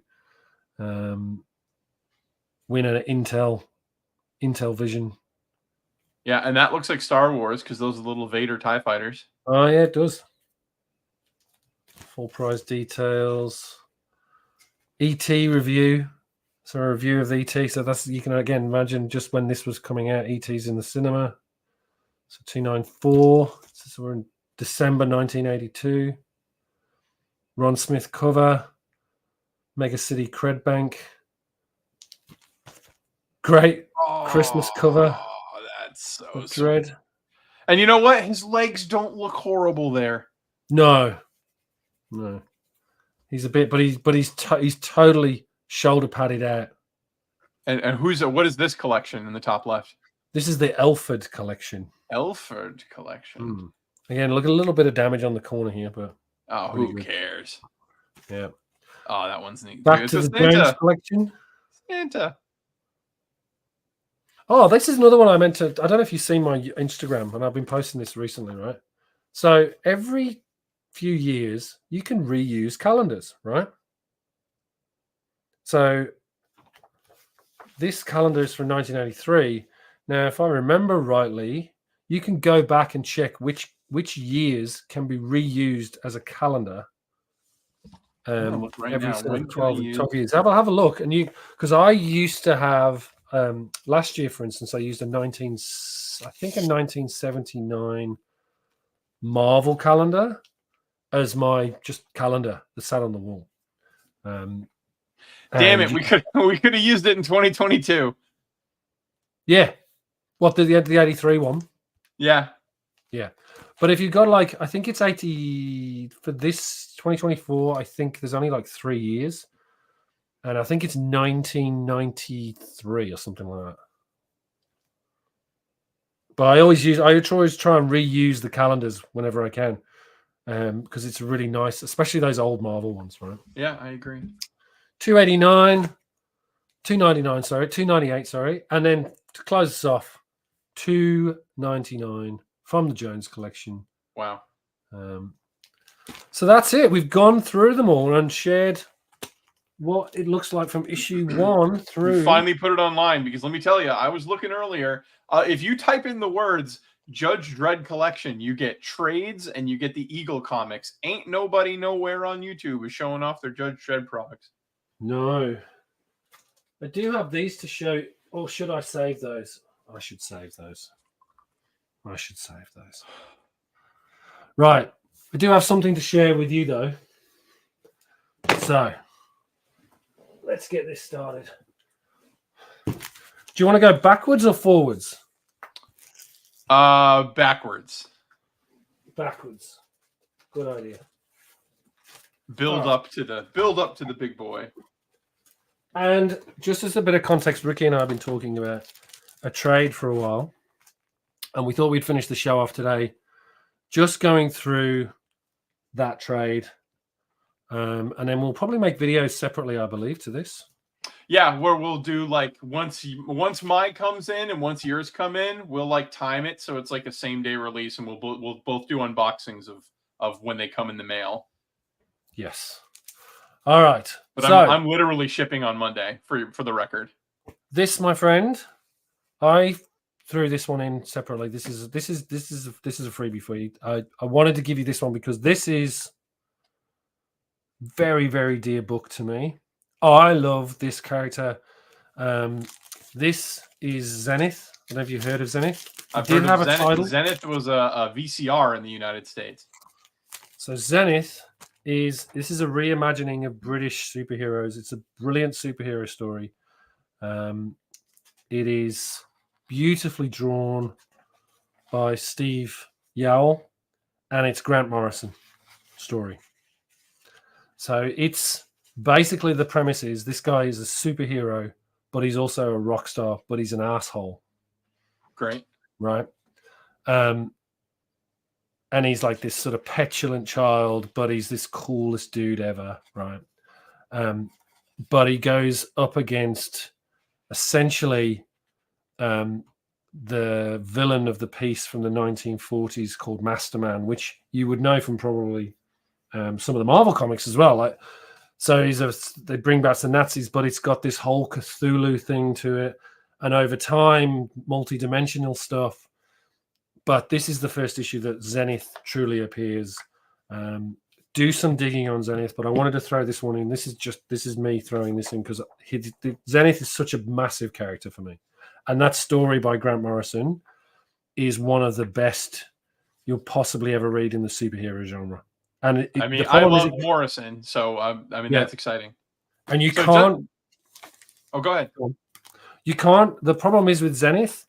Winning an Intel Vision. Yeah, and that looks like Star Wars because those are little Vader TIE fighters. Oh yeah, it does. Full price details. ET review. So a review of ET. So that's, you can again imagine just when this was coming out, ET's in the cinema. So 294. So we're in December 1982. Ron Smith cover. Mega City Cred Bank. Great Christmas cover. Oh, that's so Dredd. And you know what? His legs don't look horrible there. No. He's a bit, but he's totally shoulder padded out. And what is this collection in the top left? This is the Elford collection. Elford collection. Again, look, a little bit of damage on the corner here, but who cares? Yeah. Oh, that one's neat. Back to the Jones collection. Santa. Oh, this is another one I meant to. I don't know if you've seen my Instagram, and I've been posting this recently, right? So every few years, you can reuse calendars, right? So this calendar is from 1983. Now, if I remember rightly, you can go back and check which years can be reused as a calendar. Every sort of 12 years. Have a look, and because I used to have. Last year, for instance, I used a 1979 Marvel calendar as my just calendar that sat on the wall. Damn it, we could have used it in 2022. Yeah. What, the 83 one? Yeah. Yeah. But if you've got like, I think it's 80 for this 2024, I think there's only like 3 years. And I think it's 1993 or something like that. But I always try and reuse the calendars whenever I can. Because it's really nice, especially those old Marvel ones, right? Yeah, I agree. 299, sorry, 298, sorry. And then to close this off, 299 from the Jones collection. Wow. So that's it. We've gone through them all and shared what it looks like from issue 1 through. We finally put it online because let me tell you, I was looking earlier. If you type in the words Judge Dredd collection, you get trades and you get the Eagle comics. Ain't nobody nowhere on YouTube is showing off their Judge Dredd products. No. I do have these to show. Or should I save those? I should save those. Right. I do have something to share with you, though. So, let's get this started. Do you want to go backwards or forwards? Backwards. Backwards. Good idea. Build up to the big boy. And just as a bit of context, Ricky and I have been talking about a trade for a while, and we thought we'd finish the show off today just going through that trade, and then we'll probably make videos separately, I believe, to this. Yeah, where we'll do like once mine comes in and once yours come in, we'll like time it so it's like a same day release, and we'll both do unboxings of when they come in the mail. Yes. All right. But so, I'm literally shipping on Monday for the record. This, my friend, I threw this one in separately. This is a freebie for you. I wanted to give you this one because this is very, very dear book to me. I love this character. This is Zenith. I don't know if you've heard of Zenith. I did have a title. Zenith was a VCR in the United States. So Zenith is a reimagining of British superheroes. It's a brilliant superhero story. It is beautifully drawn by Steve Yowell, and it's Grant Morrison story. So it's basically the premise is this guy is a superhero, but he's also a rock star, but he's an asshole. Great. Right. And he's like this sort of petulant child, but he's this coolest dude ever, right? But he goes up against essentially the villain of the piece from the 1940s called Masterman, which you would know from probably some of the Marvel comics as well. Like, so they bring back the Nazis, but it's got this whole Cthulhu thing to it, and over time, multi-dimensional stuff. But this is the first issue that Zenith truly appears. Do some digging on Zenith, but I wanted to throw this one in. This is me throwing this in because Zenith is such a massive character for me. And that story by Grant Morrison is one of the best you'll possibly ever read in the superhero genre. And I love Morrison, so that's exciting. And you can't. Oh, go ahead. You can't. The problem is with Zenith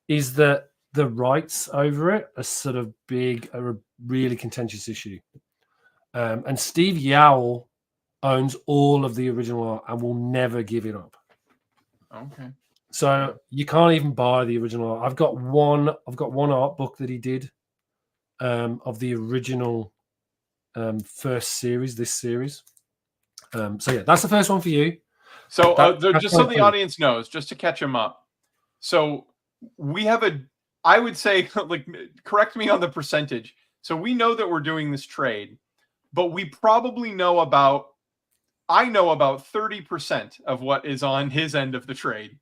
is that the rights over it are sort of are a really contentious issue. And Steve Yowell owns all of the original art and will never give it up. Okay. So you can't even buy the original art. I've got one art book that he did of the original first series, this series. So yeah, that's the first one for you. So just so the audience knows, just to catch them up. So we have I would say, like, correct me on the percentage. So we know that we're doing this trade, but we probably I know about 30% of what is on his end of the trade,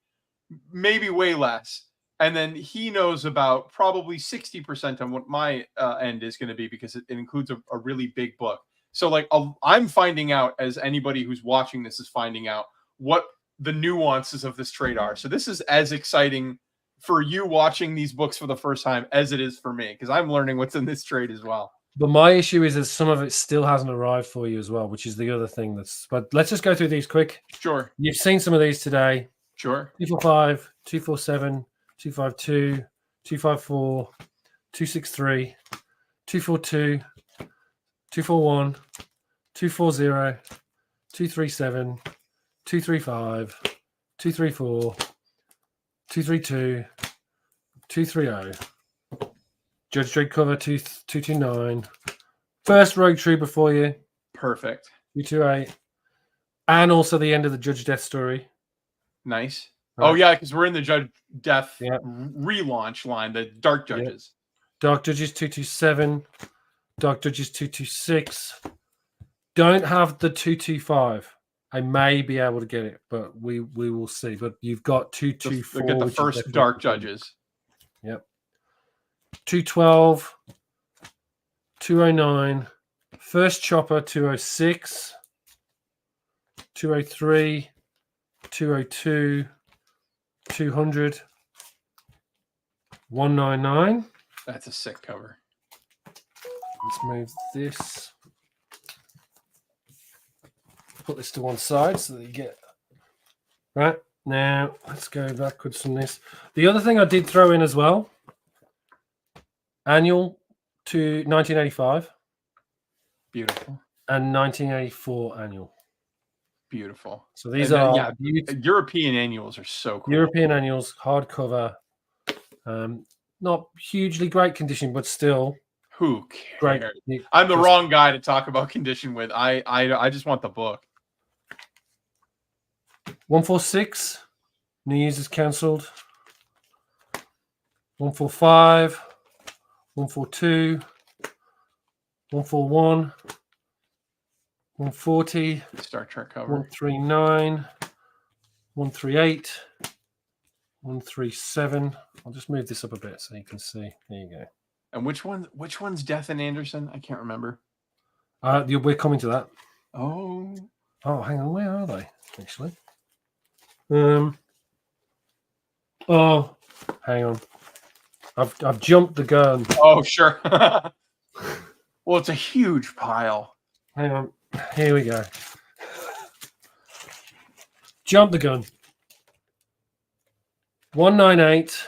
maybe way less. And then he knows about probably 60% on what my end is going to be because it includes a really big book. So like I'm finding out, as anybody who's watching this is finding out, what the nuances of this trade are. So this is as exciting for you watching these books for the first time as it is for me, because I'm learning what's in this trade as well. But my issue is that some of it still hasn't arrived for you as well, which is the other thing that's. But let's just go through these quick. Sure. You've seen some of these today. Sure. 245, 247, 252, 254, 263, 242, 241, 240, 237, 235, 234, 232, 230. Judge Dredd cover 229. First Rogue Trooper for you. Perfect. 228. And also the end of the Judge Death story. Nice. Right. Oh, yeah, because we're in the Judge Death relaunch line, the Dark Judges. Dark Judges 227. Dark Judges 226. Don't have the 225. I may be able to get it, but we will see. But you've got 224. Get the first Dark Judges. Yep. 212, 209, first Chopper 206, 203, 202, 200, 199. That's a sick cover. Let's move this. Put this to one side so that you get right now. Let's go backwards from this. The other thing I did throw in as well. Annual to 1985. Beautiful. And 1984 annual. Beautiful. So these are European annuals are so cool. European annuals, hardcover. Not hugely great condition, but still. Who cares? Great. I'm the wrong guy to talk about condition with. I just want the book. 146. New Year's is cancelled. 145. 142, 141, 140, Star Trek cover, 139, 138, 137. I'll just move this up a bit so you can see. There you go. And which one's Death and Anderson? I can't remember. We're coming to that. Oh, hang on. Where are they? Actually. Oh, hang on. I've jumped the gun. Oh, sure. Well, it's a huge pile. Hang on. Here we go. Jump the gun. 198.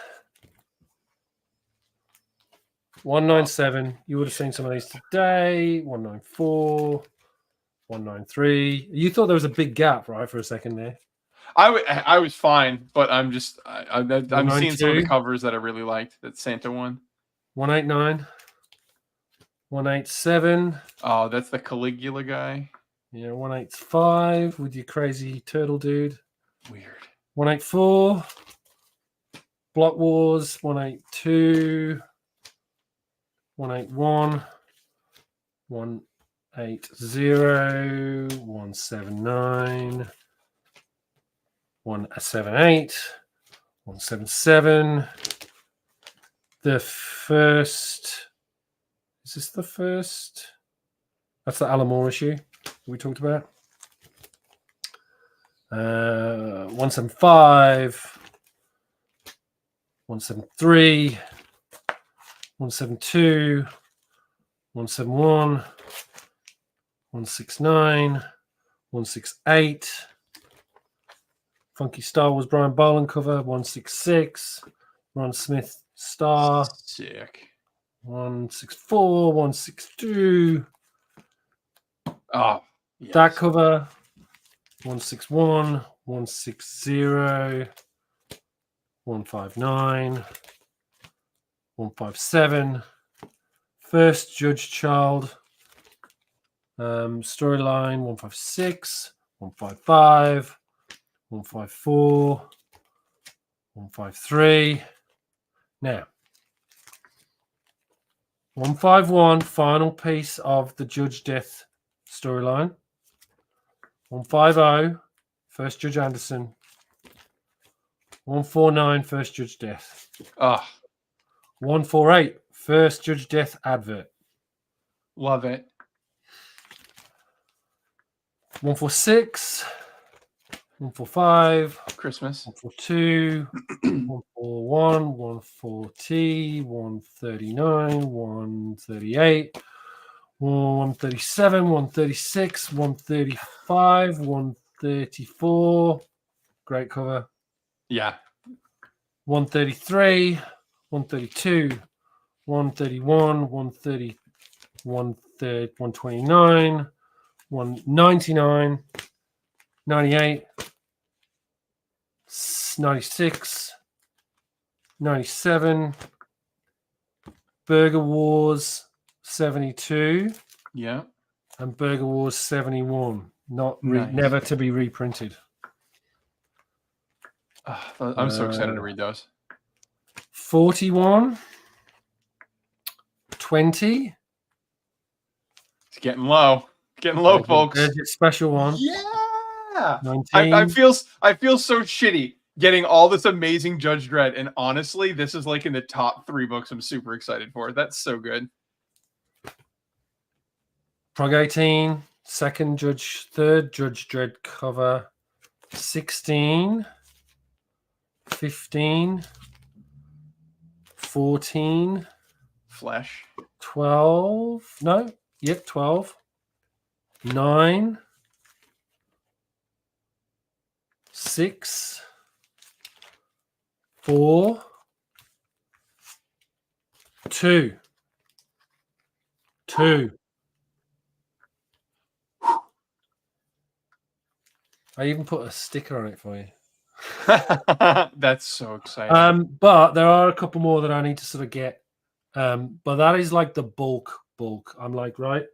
197. You would have seen some of these today. 194. 193. You thought there was a big gap, right, for a second there? I was fine, but I'm just I'm seeing some of the covers that I really liked. That Santa one. 189. 187. Oh, that's the Caligula guy. Yeah, 185 with your crazy turtle dude. Weird. 184. Block Wars. 182. 181. 180. 179. 178, 177. The first, is this the first? That's the Alan Moore issue we talked about. 175, 173, 172, 171, 169, 168. Funky Star Wars Brian Boland cover, 166. Ron Smith Star. Sick. 164, 162. Oh, yes. That cover, 161, 160, 159, 157. First Judge Child storyline, 156, 155. 154, 153. Now, 151, final piece of the Judge Death storyline. 150, first Judge Anderson. 149, first Judge Death. 148, first Judge Death advert. Love it. 146. 145. Christmas. 142, 141, 140, 139, 138, 137, 136, 135, 134. Great cover. Yeah. 133, 132, 131, 130, 129, 199, 98, 96, 97, Burger Wars 72, Yeah, and Burger Wars 71. Nice. Never to be reprinted. I'm so excited to read those. 41, 20. It's getting low. Getting low, folks. There's your special one. Yeah. 19. I feel so shitty getting all this amazing Judge Dredd, and honestly, this is like in the top 3 books I'm super excited for. That's so good. Prog 18, third Judge Dredd cover. 16, 15, 14, Flesh. 12. No, yep, 12. 9, 6, 4, 2. I even put a sticker on it for you. That's so exciting. But there are a couple more that I need to sort of get. But that is like the bulk. I'm like, right,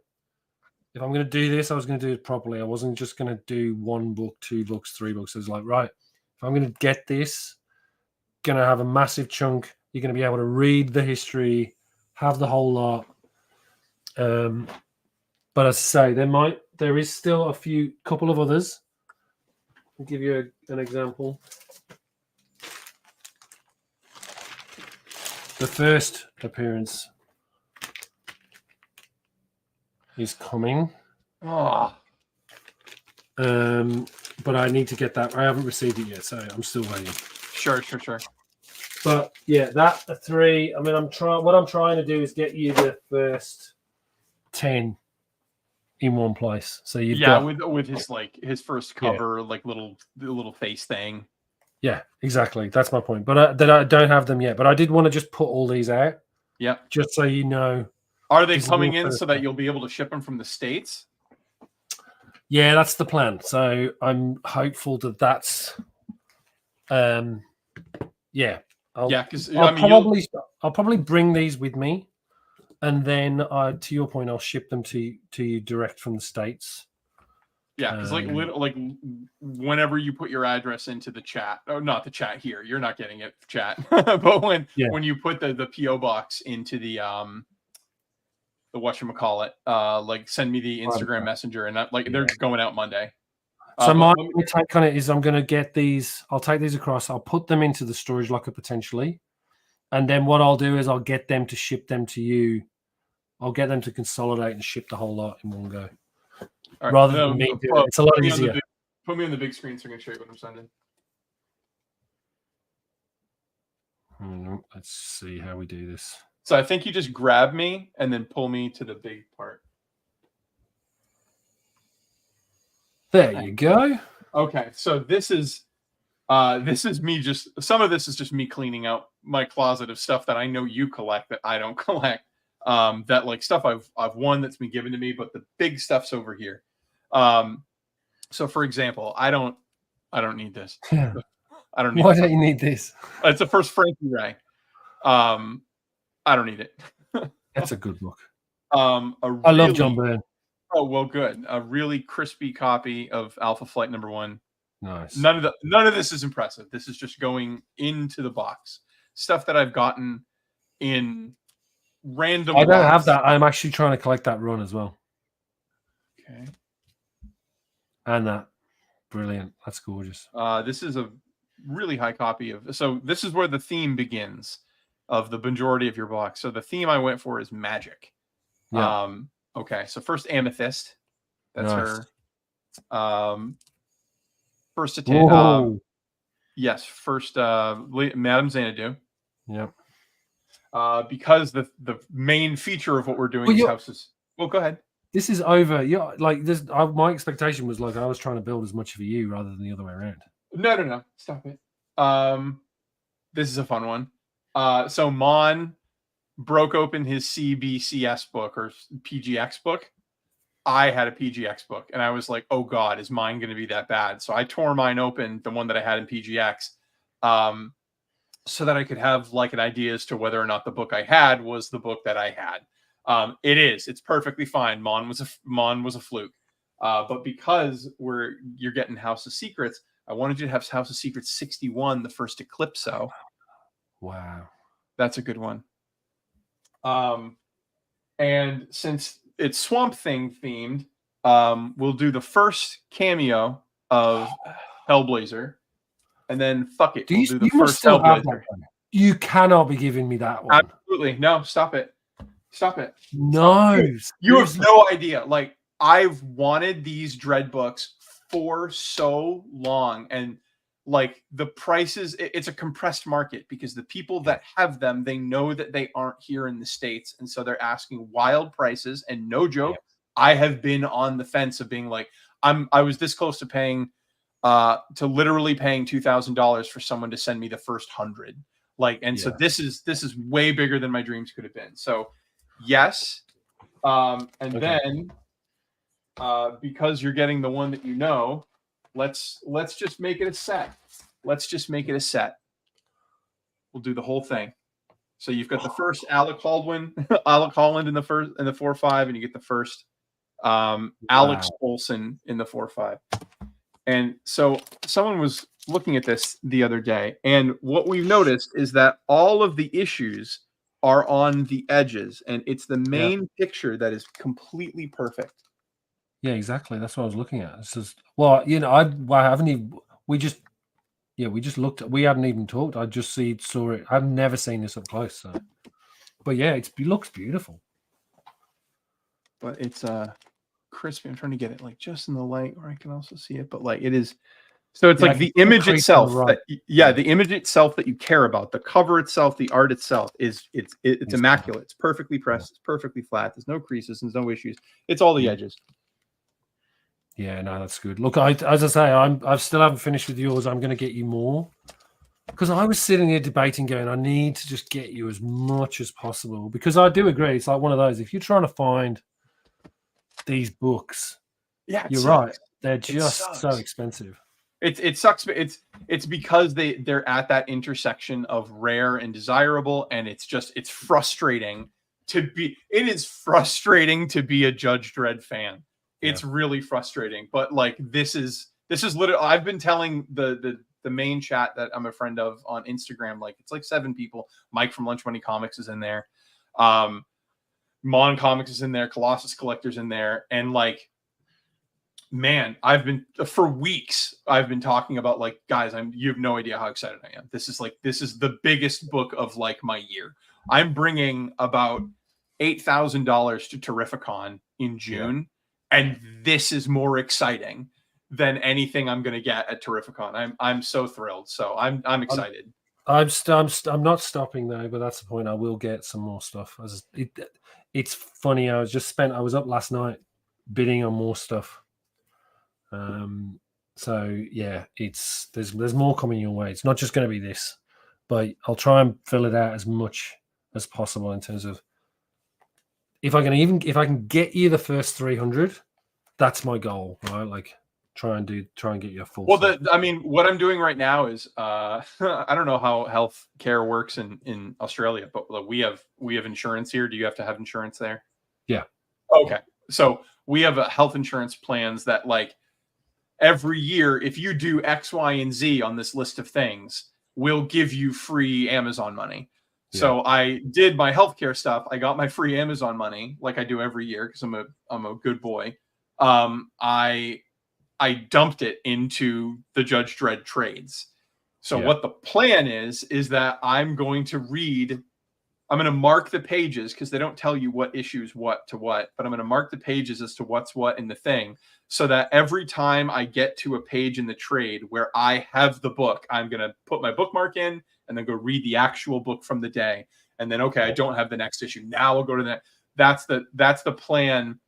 if I'm going to do this, I was going to do it properly. I wasn't just going to do 1 book, 2 books, 3 books. I was like, right, if I'm going to get this, going to have a massive chunk. You're going to be able to read the history, have the whole lot. But as I say, there is still a couple of others. I'll give you an example. The first appearance is coming. Oh. But I need to get that. I haven't received it yet, so I'm still waiting. Sure. But yeah, that the 3. I mean, what I'm trying to do is get you the first 10 in one place. So you've got with his first cover, like the little face thing. Yeah, exactly. That's my point. But that I don't have them yet. But I did want to just put all these out. Yeah. Just so you know. Are they coming in so that you'll be able to ship them from the States? Yeah, that's the plan. So I'm hopeful that's because I'll probably bring these with me, and then to your point, I'll ship them to you direct from the States. Yeah, because like whenever you put your address into the chat, not the chat here, you're not getting it, chat. But when you put the PO box into the whatchamacallit, like send me the Instagram messenger, and they're going out Monday. So my take on it is I'm going to get these. I'll take these across. I'll put them into the storage locker potentially, and then what I'll do is I'll get them to ship them to you. I'll get them to consolidate and ship the whole lot in one go. Right, rather than me do it. It's a lot easier. Put me on the big screen so I can show you what I'm sending. Let's see how we do this. So I think you just grab me and then pull me to the big part. There you go. Okay, so this is me some of this is just me cleaning out my closet of stuff that I know you collect that I don't collect. That like stuff I've won that's been given to me, but the big stuff's over here. So for example, I don't need this. I don't need Why don't you need this? It's the first Frankie Ray. I don't need it. That's a good book. I love John Byrne. Oh well, good. A really crispy copy of Alpha Flight #1. Nice. None of this is impressive. This is just going into the box. Stuff that I've gotten in random. I don't have that. I'm actually trying to collect that run as well. Okay. And that. Brilliant. That's gorgeous. This is a really high copy of. So this is where the theme begins of the majority of your box. So the theme I went for is magic. Yeah. Okay. So first Amethyst. That's nice. her. First attempt. Yes, first Madame Xanadu. Yep. Because the main feature of what we're doing is houses. Well, go ahead. This is over. Yeah, like this. My expectation was like I was trying to build as much of a you rather than the other way around. No. Stop it. This is a fun one. So Mon broke open his CBCS book or PGX book. I had a PGX book, and I was like, "Oh God, is mine going to be that bad?" So I tore mine open, the one that I had in PGX, so that I could have like an idea as to whether or not the book I had was the book that I had. It is. It's perfectly fine. Mon was a fluke, but because you're getting House of Secrets, I wanted you to have House of Secrets 61, the first Eclipso. Wow, that's a good one. And since it's Swamp Thing themed, we'll do the first cameo of Hellblazer, and then fuck it, we'll do the first Hellblazer. You cannot be giving me that one. Absolutely, no, stop it. No, you have no idea. Like, I've wanted these Dredd books for so long, and like the prices, it's a compressed market because the people that have them, they know that they aren't here in the States, and so they're asking wild prices. And no joke, I have been on the fence of being like, I was this close to paying to literally paying $2,000 for someone to send me the first 100. Like, and so this is way bigger than my dreams could have been. So yes. Then because you're getting the one that you know, let's just make it a set. We'll do the whole thing. So you've got the first Alec Holland in the 4/5, and you get the first Alex Olsen in the 4/5. And so someone was looking at this the other day, and what we've noticed is that all of the issues are on the edges, and it's the main picture that is completely perfect. Yeah, exactly. That's what I was looking at. It's just, well, you know, I haven't even. We just looked. We hadn't even talked. I just saw it. I've never seen this up close. So, but yeah, it looks beautiful. But it's crispy. I'm trying to get it like just in the light where I can also see it. But like it is. So it's like the image itself. The image itself that you care about, the cover itself, the art itself it's immaculate. It's perfectly pressed. It's perfectly flat. There's no creases. There's no issues. It's all the edges. Yeah, no, that's good. Look, as I say, I still haven't finished with yours. I'm going to get you more because I was sitting here debating, going, I need to just get you as much as possible because I do agree. It's like one of those. If you're trying to find these books, you're right. They're just so expensive. It sucks, but it's because they're at that intersection of rare and desirable, and it's frustrating to be. It is frustrating to be a Judge Dredd fan. It's really frustrating, but like this is literally. I've been telling the main chat that I'm a friend of on Instagram, like it's like 7 people. Mike from Lunch Money Comics is in there. Mon Comics is in there. Colossus Collector's in there, and like. Man, for weeks I've been talking about like, guys, you have no idea how excited I am. This is the biggest book of like my year. I'm bringing about $8,000 to Terrificon in June, and this is more exciting than anything I'm going to get at Terrificon. I'm so thrilled. So I'm excited. I'm not stopping though, but that's the point. I will get some more stuff. It's funny. I was up last night bidding on more stuff. So yeah, there's more coming your way. It's not just going to be this, but I'll try and fill it out as much as possible in terms of if I can get you the first 300, that's my goal, right? Like try and get you a full. Well, what I'm doing right now is I don't know how health care works in Australia, but we have insurance here. Do you have to have insurance there? Yeah. Okay, so we have health insurance plans that like. Every year, if you do X, Y, and Z on this list of things, we'll give you free Amazon money. Yeah. So I did my healthcare stuff. I got my free Amazon money, like I do every year, because I'm a good boy. I dumped it into the Judge Dredd trades. So what the plan is that I'm going to read I'm going to mark the pages because they don't tell you what issues what to what, but I'm going to mark the pages as to what's what in the thing so that every time I get to a page in the trade where I have the book, I'm going to put my bookmark in and then go read the actual book from the day. And then, okay, I don't have the next issue. Now I'll go to that. That's the plan.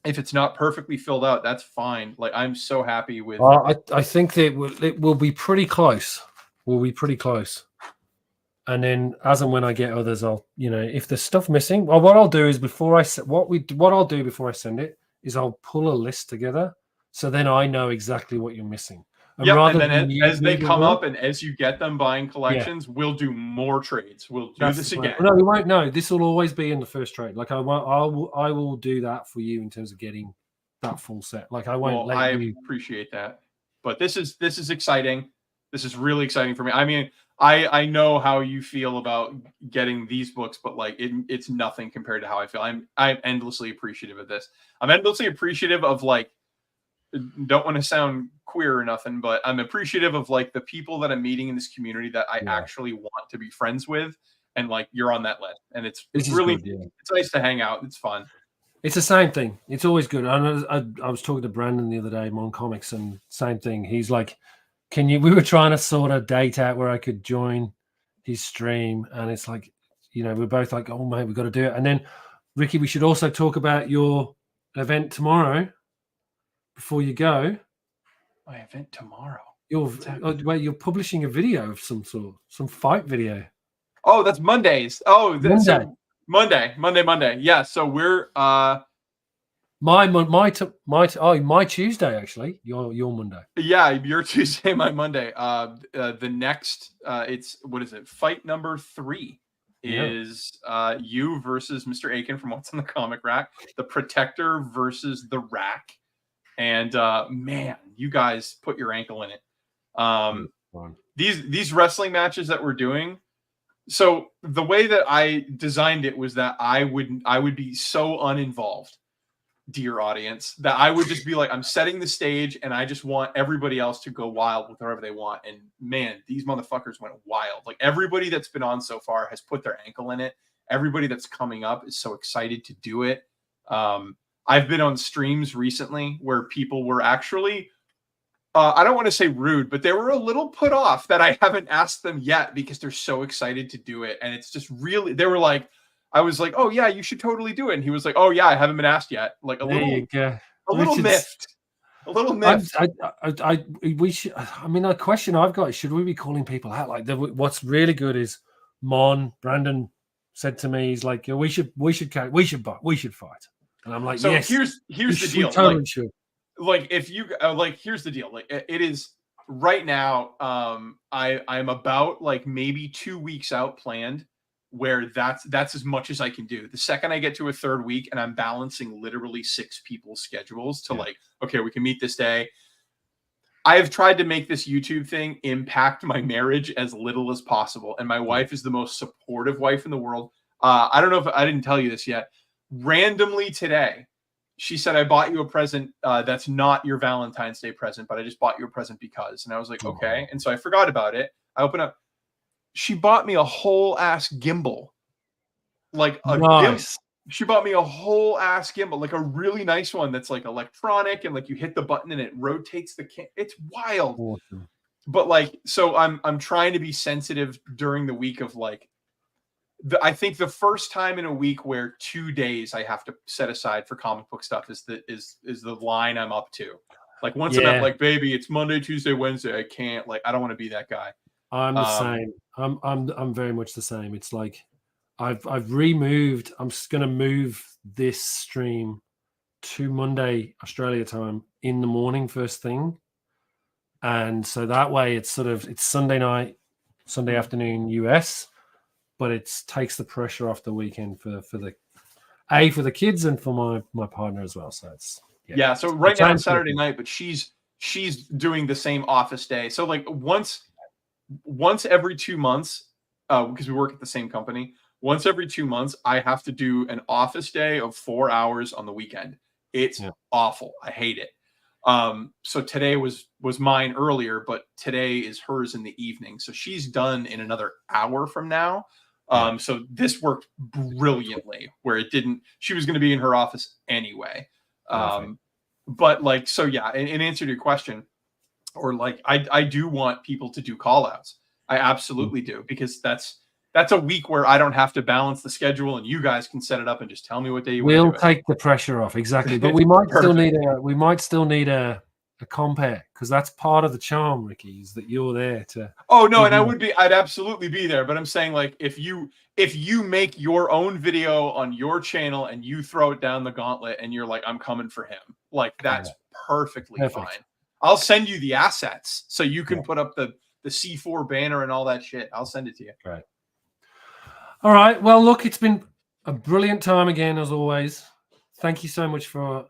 If it's not perfectly filled out, that's fine. Like, I'm so happy with. I think that it will be pretty close. We'll be pretty close. And then, as and when I get others, I'll, if there's stuff missing, well, what I'll do is what I'll do before I send it is I'll pull a list together, so then I know exactly what you're missing. And then as they come up and as you get them buying collections, we'll do more trades. We'll do this again. No, we won't. No, this will always be in the first trade. Like I will do that for you in terms of getting that full set. Like I won't. Well, I appreciate that, but this is exciting. This is really exciting for me. I mean, I know how you feel about getting these books, but like it's nothing compared to how I feel. I'm endlessly appreciative of this. I'm endlessly appreciative of, like, don't want to sound queer or nothing, but I'm appreciative of like the people that I'm meeting in this community that I actually want to be friends with, and like you're on that list, and it's really good, it's nice to hang out. It's fun. It's the same thing. It's always good. I was talking to Brandon the other day, Mon Comics, and same thing. He's like, we were trying to sort a date out where I could join his stream, and it's like, we're both like, oh mate, we've got to do it. And then, Ricky, we should also talk about your event tomorrow before you go. My event tomorrow? You're publishing a video of some sort, some fight video. Oh, that's Mondays. Oh, Monday. Yeah, so we're my Tuesday, actually. Your Monday. Yeah, your Tuesday, my Monday. The next it's, what is it? Fight number 3 is you versus Mr. Aiken from What's on the Comic Rack, the Protector versus the Rack. And man, you guys put your ankle in it. These wrestling matches that we're doing. So the way that I designed it was that I would be so uninvolved, dear audience, that I would just be like, I'm setting the stage and I just want everybody else to go wild with whatever they want. And man, these motherfuckers went wild. Like, everybody that's been on so far has put their ankle in it. Everybody that's coming up is so excited to do it. I've been on streams recently where people were actually, I don't want to say rude, but they were a little put off that I haven't asked them yet because they're so excited to do it. And it's just really, they were like, I was like, oh yeah, you should totally do it. And he was like, oh yeah, I haven't been asked yet. Like a little miffed. We should. I mean, a question I've got is, should we be calling people out? Like, what's really good is Brandon said to me, he's like, we should fight. And I'm like, so yes. Here's the deal. Totally should. Like, if you here's the deal. Like, it is right now. I'm about like maybe 2 weeks out planned, where that's as much as I can do. The second I get to a third week and I'm balancing literally 6 people's schedules to like, okay, we can meet this day. I have tried to make this YouTube thing impact my marriage as little as possible, and my wife is the most supportive wife in the world. I don't know if I didn't tell you this yet. Randomly today, she said, I bought you a present that's not your Valentine's Day present, but I just bought you a present because. And I was like, okay. And so I forgot about it. I opened up. She bought me a whole ass gimbal. Like a gimbal. She bought me a whole ass gimbal, like a really nice one that's like electronic, and like you hit the button and it rotates the camera. It's wild. Awesome. But like, so I'm trying to be sensitive during the week of like, I think the first time in a week where 2 days I have to set aside for comic book stuff is the line I'm up to. Like, once I'm at like, baby, it's Monday, Tuesday, Wednesday, I can't, like, I don't want to be that guy. I'm the same. I'm very much the same. It's like I've removed. I'm just gonna move this stream to Monday Australia time in the morning first thing, and so that way it's Sunday night, Sunday afternoon US. But it takes the pressure off the weekend for the kids and for my partner as well. So it's so right now it's Saturday night, but she's doing the same office day. So like once every 2 months, because we work at the same company, once every 2 months I have to do an office day of 4 hours on the weekend. It's awful. I hate it. So today was mine earlier, but today is hers in the evening. So she's done in another hour from now. So this worked brilliantly where it didn't, she was going to be in her office anyway. But like, so yeah, in answer to your question, or like, I do want people to do call outs. I absolutely do, because that's a week where I don't have to balance the schedule and you guys can set it up and just tell me what day you want to do it. We'll take the pressure off. Exactly. But we might still need a compare, because that's part of the charm, Ricky, is that you're there to. Oh no, and I'd absolutely be there. But I'm saying, like, if you make your own video on your channel and you throw it down the gauntlet and you're like, I'm coming for him, like, that's perfectly fine. I'll send you the assets so you can put up the C4 banner and all that shit. I'll send it to you. Right. All right. Well, look, it's been a brilliant time again, as always. Thank you so much for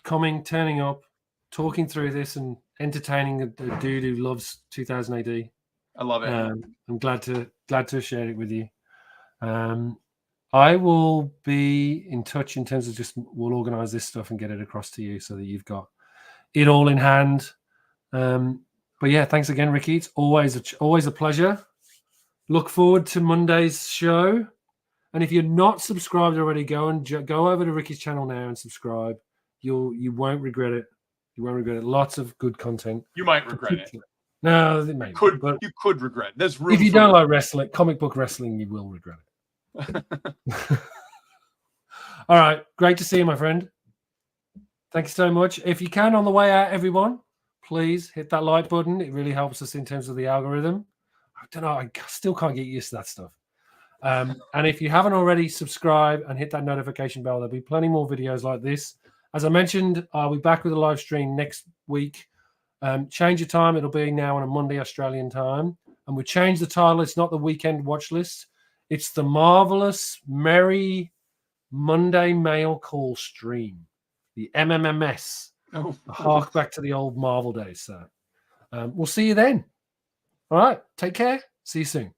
coming, turning up, talking through this, and entertaining a dude who loves 2000 AD. I love it. I'm glad to have shared it with you. I will be in touch in terms of we'll organize this stuff and get it across to you so that you've got it all in hand. But yeah, thanks again, Ricky. It's always a pleasure. Look forward to Monday's show. And if you're not subscribed already, go over to Ricky's channel now and subscribe. You won't regret it. You won't regret it. Lots of good content. You might regret it. No, it may. You could regret it. There's room. If you don't like wrestling, comic book wrestling, you will regret it. All right. Great to see you, my friend. Thank you so much. If you can, on the way out, everyone, please hit that like button. It really helps us in terms of the algorithm. I don't know. I still can't get used to that stuff. And if you haven't already, subscribe and hit that notification bell. There'll be plenty more videos like this. As I mentioned, I'll be back with a live stream next week. Change your time. It'll be now on a Monday Australian time. And we changed the title. It's not the Weekend Watchlist. It's the Marvelous Merry Monday Mail Call Stream. The MMMS. Hark back to the old Marvel days. So we'll see you then. All right. Take care. See you soon.